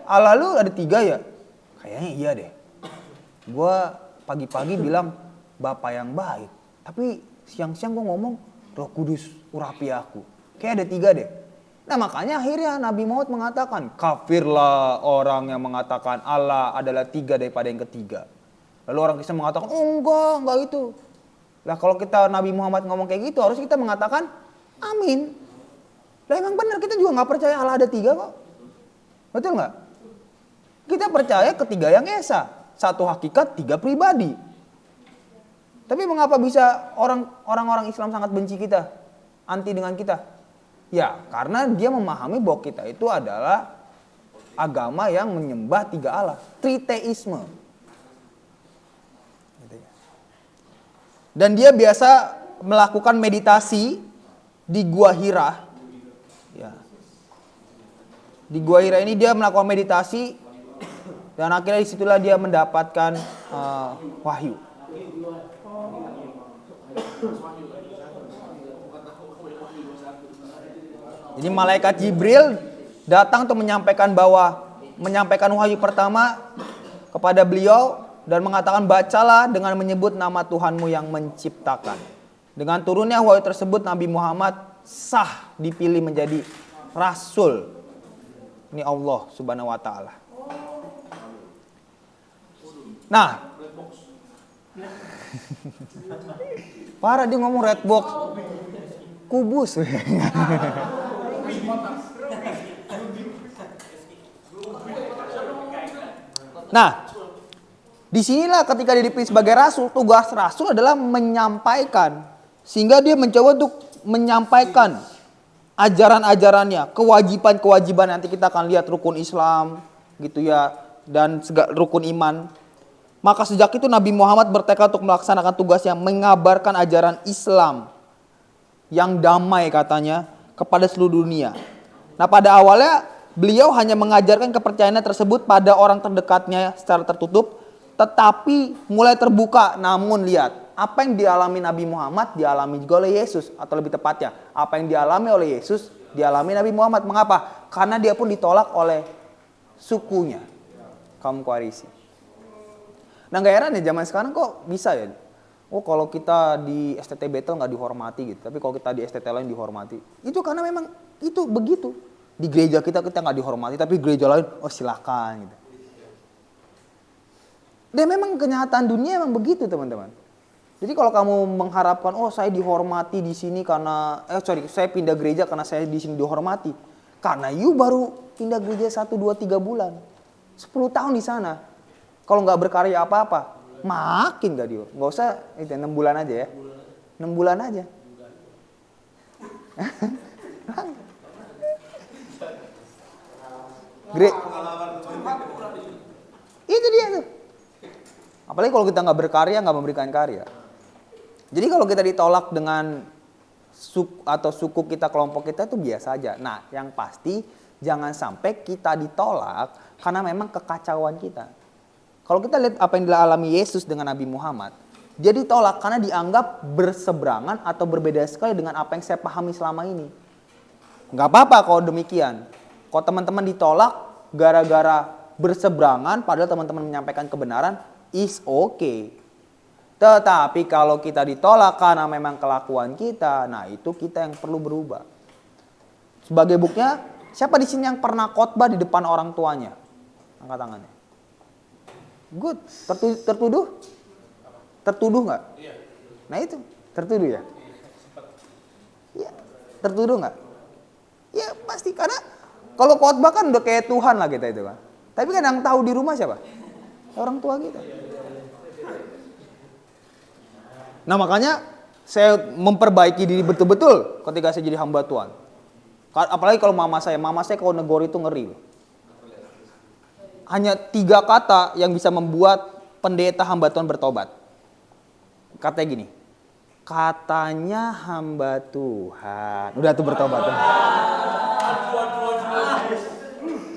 S1: Allah lu ada 3 ya? Kayaknya iya deh. Gua pagi-pagi bilang Bapak yang baik. Tapi siang-siang gua ngomong Roh Kudus urapi aku. Kayak ada 3 deh. Nah makanya akhirnya Nabi Muhammad mengatakan kafirlah orang yang mengatakan Allah adalah 3 daripada yang ketiga. Lalu orang Kristen mengatakan oh enggak itu. Lah kalau kita Nabi Muhammad ngomong kayak gitu harus kita mengatakan amin. Lah emang benar kita juga gak percaya Allah ada 3 kok. Betul gak? Kita percaya ketiga yang esa. 1 hakikat 3 pribadi. Tapi mengapa bisa orang-orang Islam sangat benci kita? Anti dengan kita? Ya karena dia memahami bahwa kita itu adalah agama yang menyembah 3 Allah. Triteisme. Dan dia biasa melakukan meditasi di Gua Hira. Ya. Di Gua Hira ini dia melakukan meditasi dan akhirnya disitulah dia mendapatkan wahyu. Jadi malaikat Jibril datang untuk menyampaikan wahyu pertama kepada beliau dan mengatakan bacalah dengan menyebut nama Tuhanmu yang menciptakan. Dengan turunnya wahyu tersebut Nabi Muhammad sah dipilih menjadi rasul. Ini Allah Subhanahu wa taala. Nah. Parah dia ngomong red box. Kubus. Nah, disinilah ketika dia dipilih sebagai rasul, tugas rasul adalah menyampaikan. Sehingga dia mencoba untuk menyampaikan ajaran-ajarannya, kewajiban-kewajiban. Nanti kita akan lihat rukun Islam gitu ya, dan rukun iman. Maka sejak itu Nabi Muhammad bertekad untuk melaksanakan tugasnya, mengabarkan ajaran Islam yang damai katanya kepada seluruh dunia. Nah pada awalnya beliau hanya mengajarkan kepercayaannya tersebut pada orang terdekatnya secara tertutup. Tetapi mulai terbuka. Namun lihat, apa yang dialami Nabi Muhammad dialami juga oleh Yesus. Atau lebih tepatnya, apa yang dialami oleh Yesus dialami Nabi Muhammad. Mengapa? Karena dia pun ditolak oleh sukunya, kaum Quraisy. Nah gak heran ya zaman sekarang kok bisa ya. Oh kalau kita di STT Battle gak dihormati gitu. Tapi kalau kita di STT lain dihormati. Itu karena memang itu begitu. Di gereja kita gak dihormati. Tapi gereja lain oh silahkan gitu. Dan memang kenyataan dunia memang begitu teman-teman. Jadi kalau kamu mengharapkan, oh saya dihormati di sini karena, saya pindah gereja karena saya di sini dihormati. Karena you baru pindah gereja 1, 2, 3 bulan. 10 tahun di sana. Kalau nggak berkarya apa-apa, makin gak diur. Nggak usah, itu 6 bulan aja ya. 6 bulan aja. Itu dia tuh. Apalagi kalau kita nggak berkarya, nggak memberikan karya. Jadi kalau kita ditolak dengan suku kita, kelompok kita itu biasa aja. Nah, yang pasti jangan sampai kita ditolak karena memang kekacauan kita. Kalau kita lihat apa yang dialami Yesus dengan Nabi Muhammad, dia ditolak karena dianggap berseberangan atau berbeda sekali dengan apa yang saya pahami selama ini. Nggak apa-apa kalau demikian. Kalau teman-teman ditolak gara-gara berseberangan, padahal teman-teman menyampaikan kebenaran, is okay. Tetapi kalau kita ditolak karena memang kelakuan kita, nah itu kita yang perlu berubah. Sebagai buktinya, siapa di sini yang pernah khotbah di depan orang tuanya? Angkat tangannya. Good. Tertuduh? Tertuduh nggak? Nah itu, tertuduh ya? Ya, tertuduh nggak? Ya pasti, karena kalau khotbah kan udah kayak Tuhan lah kita itu kan. Tapi kan yang tahu di rumah siapa? Orang tua kita. Nah makanya saya memperbaiki diri betul-betul ketika saya jadi hamba Tuhan. Apalagi kalau mama saya kalau negor itu ngeri loh. Hanya 3 kata yang bisa membuat pendeta hamba Tuhan bertobat. Katanya gini, katanya hamba Tuhan. Udah tuh bertobat tuh.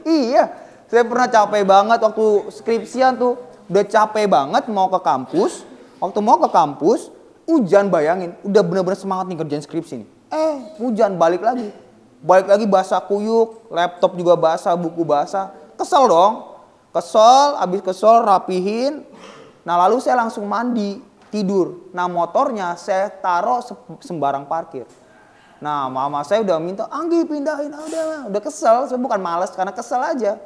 S1: Iya, saya pernah capek banget waktu skripsian tuh. Udah capek banget mau ke kampus. Waktu mau ke kampus, hujan, bayangin. Udah bener-bener semangat nih kerjain skripsi nih. Hujan, balik lagi. Balik lagi basah kuyuk, laptop juga basah, buku basah. Kesel dong. Kesel, habis kesel rapihin. Nah lalu saya langsung mandi, tidur. Nah motornya saya taruh sembarang parkir. Nah mama saya udah minta, Anggi pindahin. Udah kesel, saya bukan malas karena kesel aja.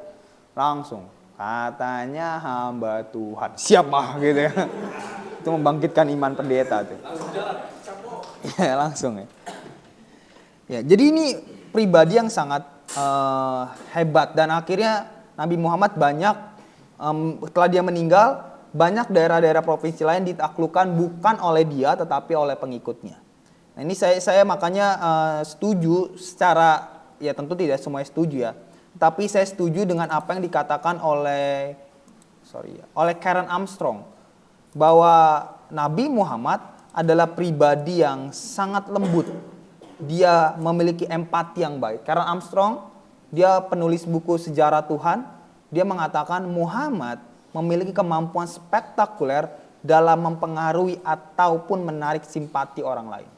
S1: Langsung, katanya hamba Tuhan. Siap mah gitu ya. Itu membangkitkan iman pendeta tuh. Ya langsung ya. Ya jadi ini pribadi yang sangat hebat. Dan akhirnya Nabi Muhammad banyak, setelah dia meninggal, banyak daerah-daerah provinsi lain ditaklukkan bukan oleh dia tetapi oleh pengikutnya. Nah ini saya makanya setuju secara, ya tentu tidak semuanya setuju ya. Tapi saya setuju dengan apa yang dikatakan oleh Karen Armstrong. Bahwa Nabi Muhammad adalah pribadi yang sangat lembut. Dia memiliki empati yang baik. Karen Armstrong, dia penulis buku Sejarah Tuhan. Dia mengatakan Muhammad memiliki kemampuan spektakuler dalam mempengaruhi ataupun menarik simpati orang lain.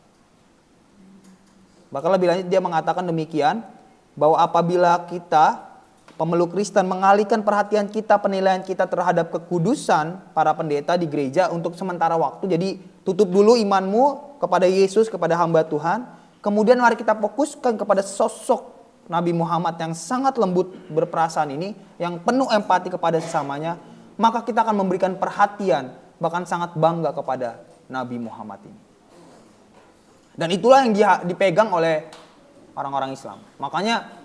S1: Bahkan lebih lanjut dia mengatakan demikian, bahwa apabila kita pemeluk Kristen mengalihkan perhatian kita, penilaian kita terhadap kekudusan para pendeta di gereja untuk sementara waktu. Jadi tutup dulu imanmu kepada Yesus, kepada hamba Tuhan. Kemudian mari kita fokuskan kepada sosok Nabi Muhammad yang sangat lembut berperasaan ini, yang penuh empati kepada sesamanya. Maka kita akan memberikan perhatian, bahkan sangat bangga kepada Nabi Muhammad ini. Dan itulah yang dipegang oleh orang-orang Islam. Makanya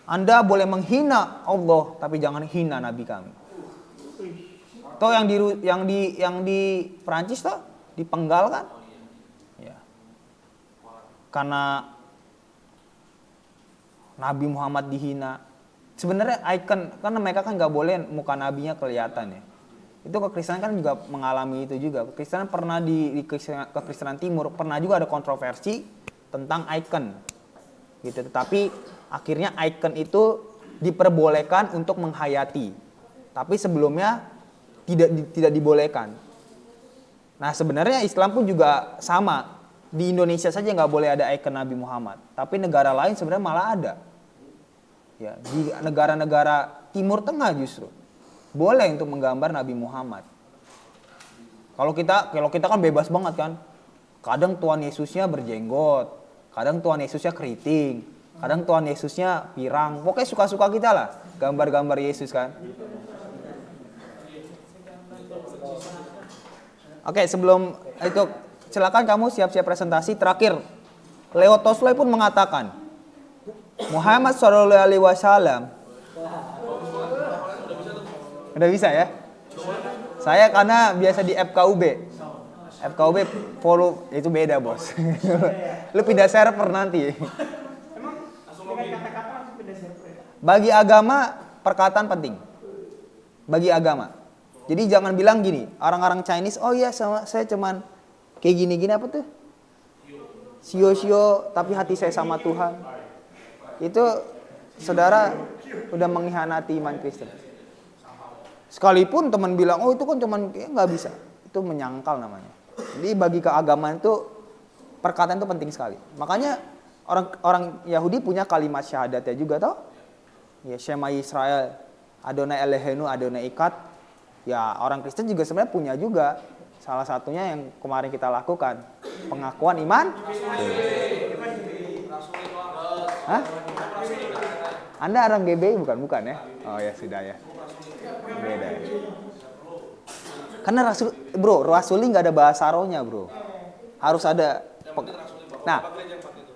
S1: Anda boleh menghina Allah, tapi jangan hina Nabi kami. Toh yang di Perancis toh dipenggal kan? Ya. Karena Nabi Muhammad dihina. Sebenarnya icon, karena mereka kan nggak boleh muka nabinya kelihatan ya. Itu kekristenan kan juga mengalami itu juga. Kekristenan pernah di kekristenan Timur pernah juga ada kontroversi tentang icon. Gitu. Tetapi akhirnya icon itu diperbolehkan untuk menghayati. Tapi sebelumnya tidak dibolehkan. Nah sebenarnya Islam pun juga sama. Di Indonesia saja nggak boleh ada icon Nabi Muhammad. Tapi negara lain sebenarnya malah ada. Ya, di negara-negara Timur Tengah justru boleh untuk menggambar Nabi Muhammad. Kalau kita kan bebas banget kan. Kadang Tuhan Yesusnya berjenggot, kadang Tuhan Yesusnya keriting, kadang Tuhan Yesusnya pirang. Pokoknya suka-suka kita lah gambar-gambar Yesus kan. Oke, sebelum Itu silakan kamu siap-siap presentasi. Terakhir, Leo Tolstoy pun mengatakan, Muhammad Shallallahu Alaihi Wasallam. Udah bisa ya? Saya karena biasa di FKUB. FKUB follow itu beda bos. Lu pindah server nanti. Bagi agama perkataan penting. Bagi agama. Jadi jangan bilang gini, orang-orang Chinese, oh iya saya cuman kayak gini-gini apa tuh? Sio-sio tapi hati saya sama Tuhan. Itu saudara udah mengkhianati iman Kristen. Sekalipun teman bilang, oh itu kan cuman nggak bisa. Itu menyangkal namanya. Jadi bagi keagamaan itu perkataan itu penting sekali. Makanya orang Yahudi punya kalimat syahadatnya juga toh. Ya Shema Israel, Adonai Eloheinu, Adonai Ikat. Ya orang Kristen juga sebenarnya punya juga. Salah satunya yang kemarin kita lakukan, pengakuan iman. Hah? Anda orang GBI bukan ya? Oh ya sudah ya. Beda. Karena rasuli nggak ada bahasa rohnya bro. Harus ada. Nah,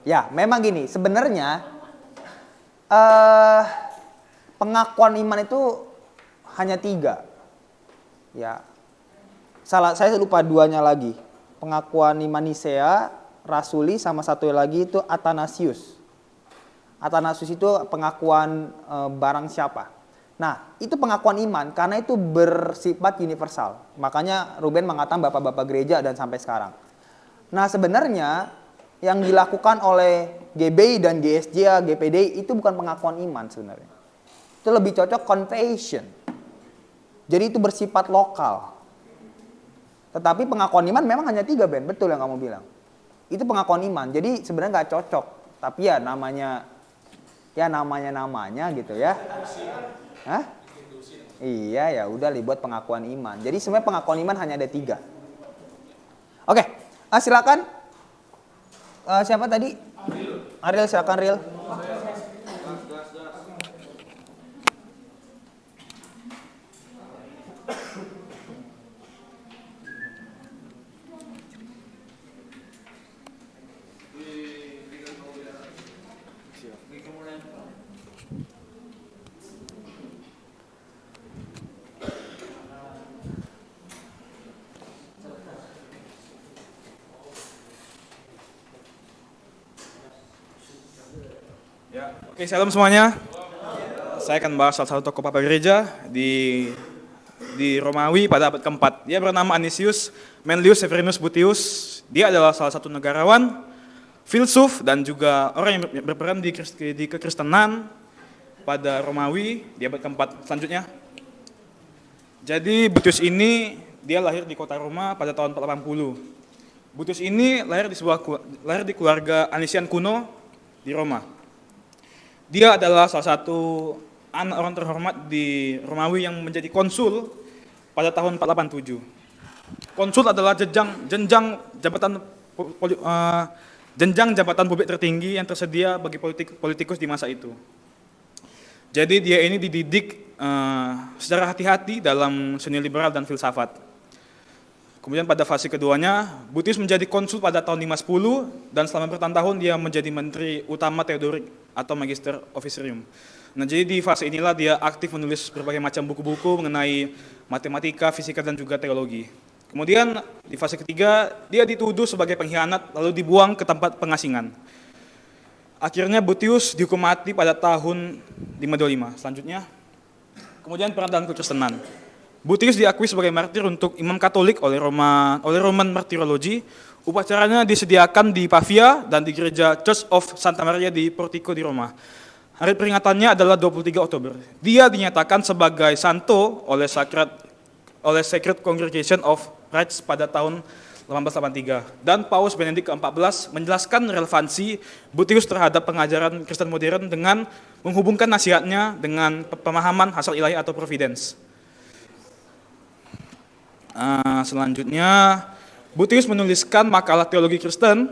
S1: ya memang gini. Sebenarnya pengakuan iman itu hanya 3. Ya, saya lupa 2-nya lagi. Pengakuan iman Nisea, rasuli, sama satu lagi itu Athanasius. Athanasius itu pengakuan barang siapa. Nah, itu pengakuan iman karena itu bersifat universal. Makanya Ruben mengatakan bapak-bapak gereja dan sampai sekarang. Nah, sebenarnya yang dilakukan oleh GBI dan GSJ, GPD itu bukan pengakuan iman sebenarnya. Itu lebih cocok confession. Jadi itu bersifat lokal. Tetapi pengakuan iman memang hanya 3 Ben, betul yang kamu bilang. Itu pengakuan iman. Jadi sebenarnya nggak cocok. Tapi ya namanya gitu ya. Hah? Iya ya udah dibuat pengakuan iman. Jadi sebenarnya pengakuan iman hanya ada 3. Oke, silakan. Siapa tadi? Ariel, silakan Ariel.
S7: Oke, salam semuanya. Saya akan bahas salah satu tokoh Papa Gereja di Romawi pada abad keempat. Dia bernama Anisius Manlius Severinus Butius. Dia adalah salah satu negarawan, filsuf, dan juga orang yang berperan di kekristenan pada Romawi di abad keempat selanjutnya. Jadi Butius ini dia lahir di kota Roma pada tahun 480. Butius ini lahir di keluarga Anisian kuno di Roma. Dia adalah salah satu anak orang terhormat di Romawi yang menjadi konsul pada tahun 487. Konsul adalah jenjang jabatan publik tertinggi yang tersedia bagi politikus di masa itu. Jadi dia ini dididik secara hati-hati dalam seni liberal dan filsafat. Kemudian pada fase keduanya, Butius menjadi konsul pada tahun 510 dan selama bertahun-tahun dia menjadi menteri utama Theodorik atau Magister Officerium. Nah, jadi di fase inilah dia aktif menulis berbagai macam buku-buku mengenai matematika, fisika, dan juga teologi. Kemudian di fase ketiga, dia dituduh sebagai pengkhianat lalu dibuang ke tempat pengasingan. Akhirnya Butius dihukum mati pada tahun 525. Selanjutnya, kemudian peran dalam kekristenan. Butius diakui sebagai martir untuk imam Katolik oleh Roman Martyrology. Upacaranya disediakan di Pavia dan di gereja Church of Santa Maria di Portico di Roma. Hari peringatannya adalah 23 Oktober. Dia dinyatakan sebagai santo oleh Sacred Congregation of Rites pada tahun 1883. Dan Paus Benedict ke-14 menjelaskan relevansi Butius terhadap pengajaran Kristen modern dengan menghubungkan nasihatnya dengan pemahaman hasrat ilahi atau providence. Selanjutnya, Butius menuliskan makalah teologi Kristen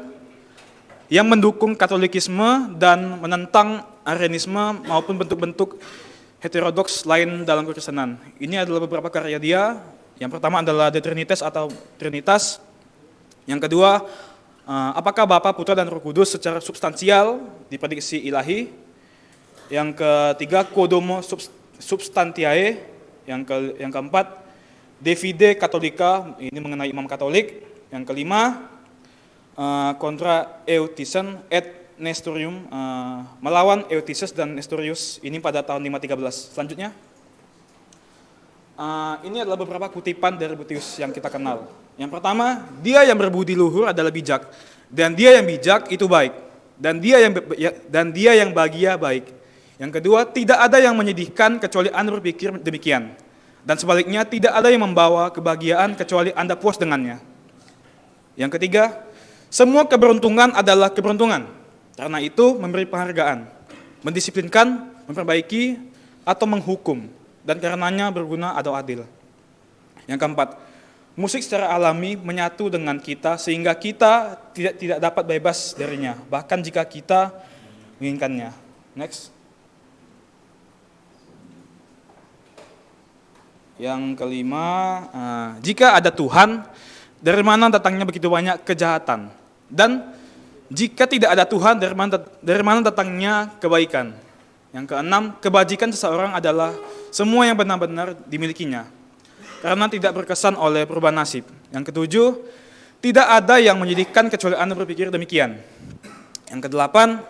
S7: yang mendukung Katolikisme dan menentang Arianisme maupun bentuk-bentuk heterodoks lain dalam kekristenan. Ini adalah beberapa karya dia. Yang pertama adalah De Trinitas atau Trinitas. Yang kedua, apakah Bapa, Putra, dan Roh Kudus secara substansial diprediksi ilahi? Yang ketiga, quodomo substantiae. Yang keempat, de fide catholica, ini mengenai imam Katolik. Yang kelima, contra Eutychen et Nestorium, melawan Eutyches dan Nestorius, ini pada tahun 513. Selanjutnya, ini adalah beberapa kutipan dari Boethius yang kita kenal. Yang pertama, dia yang berbudi luhur adalah bijak, dan dia yang bijak itu baik, dan dia yang bahagia baik. Yang kedua, tidak ada yang menyedihkan kecuali Anda berpikir demikian, dan sebaliknya tidak ada yang membawa kebahagiaan kecuali Anda puas dengannya. Yang ketiga, semua keberuntungan adalah keberuntungan, karena itu memberi penghargaan, mendisiplinkan, memperbaiki, atau menghukum, dan karenanya berguna atau adil. Yang keempat, musik secara alami menyatu dengan kita sehingga kita tidak dapat bebas darinya, bahkan jika kita menginginkannya. Next. Yang kelima, jika ada Tuhan, dari mana datangnya begitu banyak kejahatan? Dan jika tidak ada Tuhan, dari mana datangnya kebaikan? Yang keenam, kebajikan seseorang adalah semua yang benar-benar dimilikinya, karena tidak berkesan oleh perubahan nasib. Yang ketujuh, tidak ada yang menyedihkan kecuali Anda berpikir demikian. Yang kedelapan,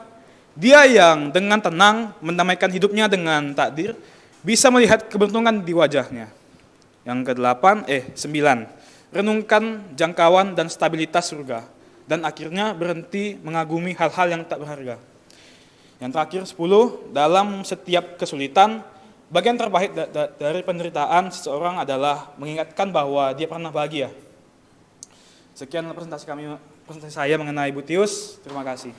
S7: dia yang dengan tenang mendamaikan hidupnya dengan takdir, bisa melihat keberuntungan di wajahnya. Yang sembilan, renungkan jangkauan dan stabilitas surga, dan akhirnya berhenti mengagumi hal-hal yang tak berharga. Yang terakhir 10, dalam setiap kesulitan, bagian terbaik dari penderitaan seseorang adalah mengingatkan bahwa dia pernah bahagia. Sekian presentasi saya mengenai Boethius. Terima kasih.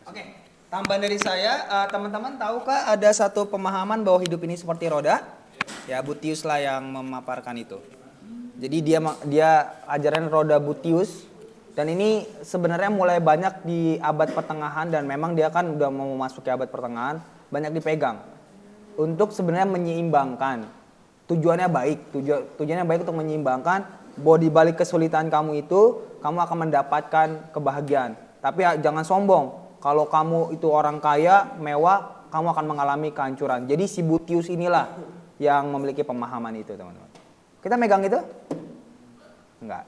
S1: Oke, tambahan dari saya, teman-teman tahukah ada satu pemahaman bahwa hidup ini seperti roda? Ya, Boethius lah yang memaparkan itu. Jadi dia ajaran roda Boethius. Dan ini sebenarnya mulai banyak di abad pertengahan, dan memang dia kan udah mau memasuki abad pertengahan, banyak dipegang. Untuk sebenarnya menyeimbangkan. Tujuannya baik, tujuannya baik untuk menyeimbangkan bahwa di balik kesulitan kamu itu, kamu akan mendapatkan kebahagiaan. Tapi jangan sombong. Kalau kamu itu orang kaya, mewah, kamu akan mengalami kehancuran. Jadi si Boethius inilah yang memiliki pemahaman itu, teman-teman. Kita megang itu? Enggak.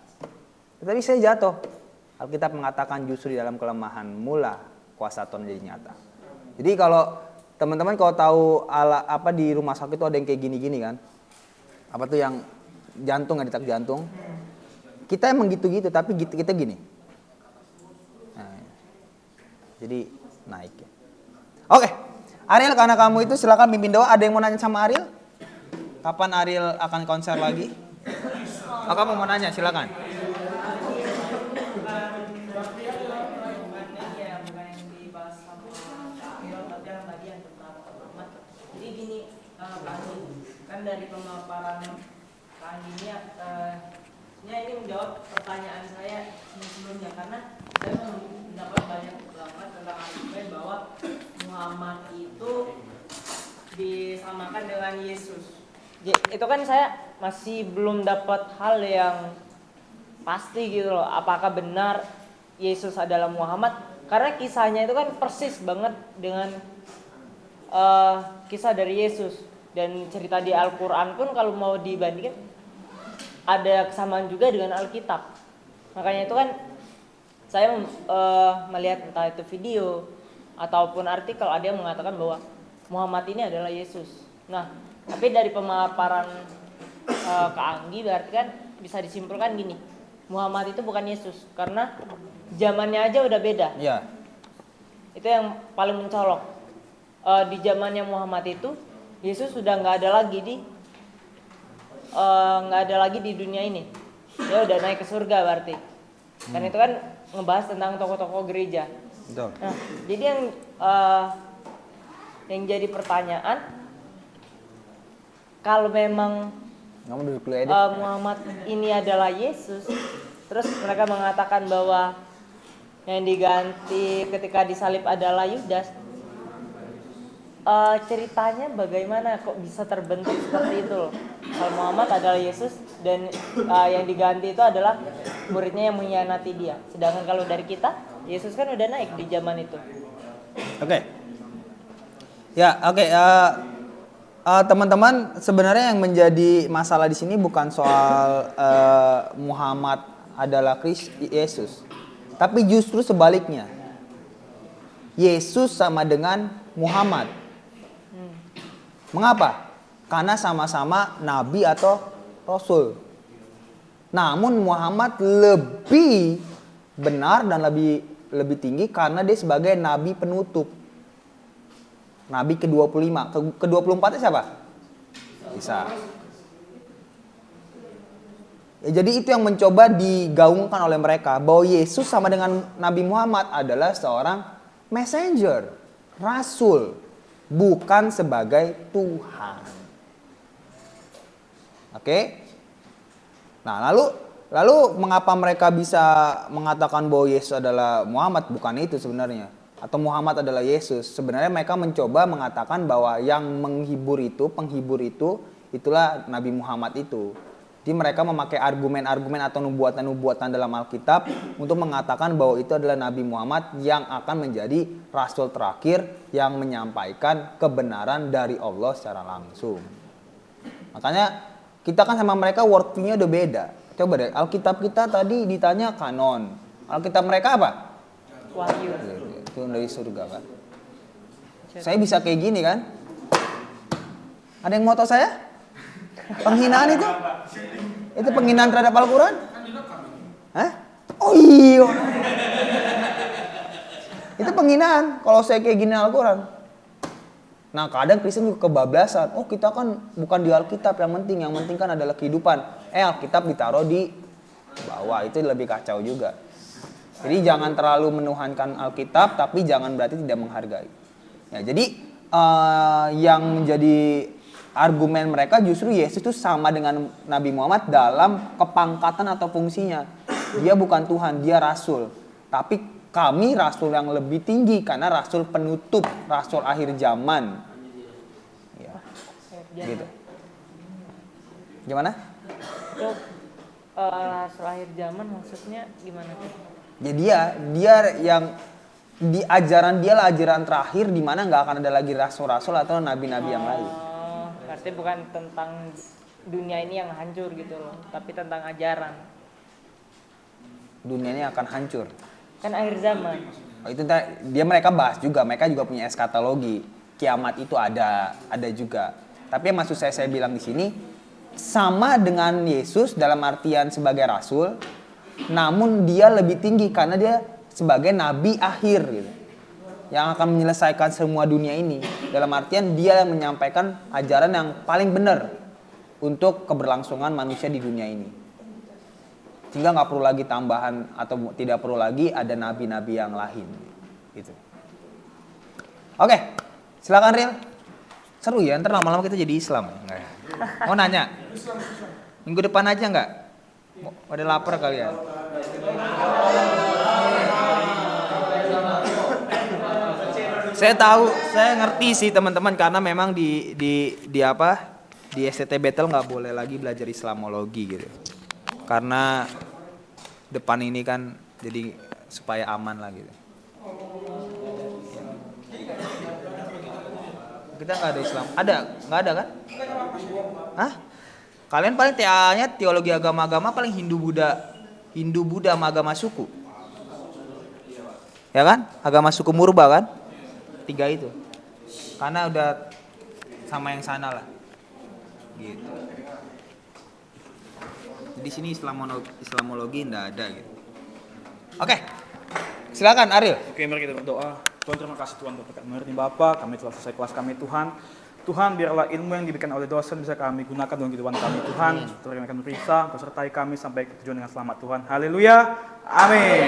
S1: Tapi saya jatuh. Alkitab mengatakan justru di dalam kelemahan mula kuasa Tuhan menjadi nyata. Jadi kalau teman-teman kalau tahu di rumah sakit itu ada yang kayak gini-gini kan. Apa tuh yang jantung, detak jantung. Kita emang gitu-gitu, tapi kita gini. Nah, jadi naik ya. Oke. Ariel, karena kamu itu silakan pimpin doa. Ada yang mau nanya sama Ariel? Kapan Ariel akan konser lagi? Oh, kamu mau nanya, silakan.
S8: Kan dari pemaparan Pak ini ini menjawab pertanyaan saya sebelumnya, karena saya mendapat banyak pendapat tentang argumen bahwa Muhammad itu disamakan dengan Yesus. Itu kan saya masih belum dapat hal yang pasti gitu loh, apakah benar Yesus adalah Muhammad, karena kisahnya itu kan persis banget dengan kisah dari Yesus. Dan cerita di Al-Quran pun kalau mau dibandingkan ada kesamaan juga dengan Alkitab. Makanya itu kan saya melihat entah itu video ataupun artikel, ada yang mengatakan bahwa Muhammad ini adalah Yesus. Nah, tapi dari pemaparan Kak Anggi berarti kan bisa disimpulkan gini, Muhammad itu bukan Yesus karena zamannya aja udah beda.
S1: Iya.
S8: Itu yang paling mencolok. Di zamannya Muhammad itu Yesus sudah nggak ada lagi di dunia ini. Dia udah naik ke surga berarti. Dan itu kan ngebahas tentang tokoh-tokoh gereja.
S1: Betul.
S8: Nah, jadi yang jadi pertanyaan, kalau memang Muhammad ini adalah Yesus, terus mereka mengatakan bahwa yang diganti ketika disalib adalah Yudas. ceritanya bagaimana kok bisa terbentuk seperti itu loh. Kalau Muhammad adalah Yesus dan yang diganti itu adalah muridnya yang mengkhianati dia. Sedangkan kalau dari kita, Yesus kan udah naik di zaman itu.
S1: Oke. Ya, oke. Teman-teman, sebenarnya yang menjadi masalah di sini bukan soal Muhammad adalah Yesus, tapi justru sebaliknya. Yesus sama dengan Muhammad. Mengapa? Karena sama-sama nabi atau rasul. Namun Muhammad lebih benar dan lebih tinggi karena dia sebagai nabi penutup. Nabi ke-25. Ke-24 siapa? Isa. Ya, jadi itu yang mencoba digaungkan oleh mereka, bahwa Yesus sama dengan Nabi Muhammad adalah seorang messenger, rasul, bukan sebagai Tuhan. Oke? Nah, lalu mengapa mereka bisa mengatakan bahwa Yesus adalah Muhammad? Bukan itu sebenarnya. Atau Muhammad adalah Yesus. Sebenarnya mereka mencoba mengatakan bahwa yang penghibur itu, itulah Nabi Muhammad itu. Jadi mereka memakai argumen-argumen atau nubuatan-nubuatan dalam Alkitab untuk mengatakan bahwa itu adalah Nabi Muhammad yang akan menjadi rasul terakhir yang menyampaikan kebenaran dari Allah secara langsung. Makanya kita kan sama mereka worldview-nya udah beda. Coba deh, Alkitab kita tadi ditanya kanon. Alkitab mereka apa?
S8: Wahyu.
S1: Itu dari surga kan. Saya bisa kayak gini kan? Ada yang mau tahu saya? Penghinaan itu? Itu penghinaan terhadap Al-Quran? Hah? Oh iya. Itu penghinaan kalau saya kayak gini Al-Quran. Nah kadang Kristen juga kebablasan. Oh kita kan bukan di Alkitab yang penting kan adalah kehidupan. Alkitab ditaruh di bawah, itu lebih kacau juga. Jadi jangan terlalu menuhankan Alkitab, tapi jangan berarti tidak menghargai. Ya, jadi yang menjadi argumen mereka justru Yesus itu sama dengan Nabi Muhammad dalam kepangkatan atau fungsinya. Dia bukan Tuhan, dia rasul. Tapi kami rasul yang lebih tinggi karena rasul penutup, rasul akhir zaman. Ya, gitu. Gimana?
S8: Itu rasul akhir zaman maksudnya gimana tuh?
S1: Jadi dia yang di ajaran dia lah ajaran terakhir di mana nggak akan ada lagi rasul-rasul atau nabi-nabi yang lain.
S8: Berarti bukan tentang dunia ini yang hancur gitu loh, tapi tentang ajaran.
S1: Dunia ini akan hancur.
S8: Kan akhir zaman.
S1: Oh, itu mereka bahas juga, mereka juga punya eskatologi. Kiamat itu ada juga. Tapi yang maksud saya bilang di sini sama dengan Yesus dalam artian sebagai rasul. Namun dia lebih tinggi karena dia sebagai nabi akhir gitu, yang akan menyelesaikan semua dunia ini. Dalam artian dia yang menyampaikan ajaran yang paling benar untuk keberlangsungan manusia di dunia ini. Sehingga nggak perlu lagi tambahan atau tidak perlu lagi ada nabi-nabi yang lain gitu. Oke, silakan Ril. Seru ya, ntar lama-lama kita jadi Islam. Mau nanya? Minggu depan aja nggak? Pada lapar kalian. Saya tahu, saya ngerti sih teman-teman karena memang di STT Battle nggak boleh lagi belajar Islamologi gitu. Karena depan ini kan jadi supaya aman lah gitu. Kita nggak ada Islam. Ada? Nggak ada kan? Hah? Kalian paling TA-nya teologi agama-agama paling Hindu Buddha sama agama suku. Ya kan? Agama suku Murba kan? 3 itu. Karena udah sama yang sana lah. Gitu. Di sini Islamologi enggak ada gitu. Oke. Silakan Ariel.
S7: Oke, mari kita berdoa. Tuhan, terima kasih Tuhan untuk berkat mengerti Bapa. Kami telah selesai kelas kami Tuhan. Tuhan, biarlah ilmu yang diberikan oleh dosen bisa kami gunakan dalam kehidupan kami Tuhan. Tuhan akan periksa, sertai kami sampai ke tujuan dengan selamat Tuhan. Haleluya. Amin.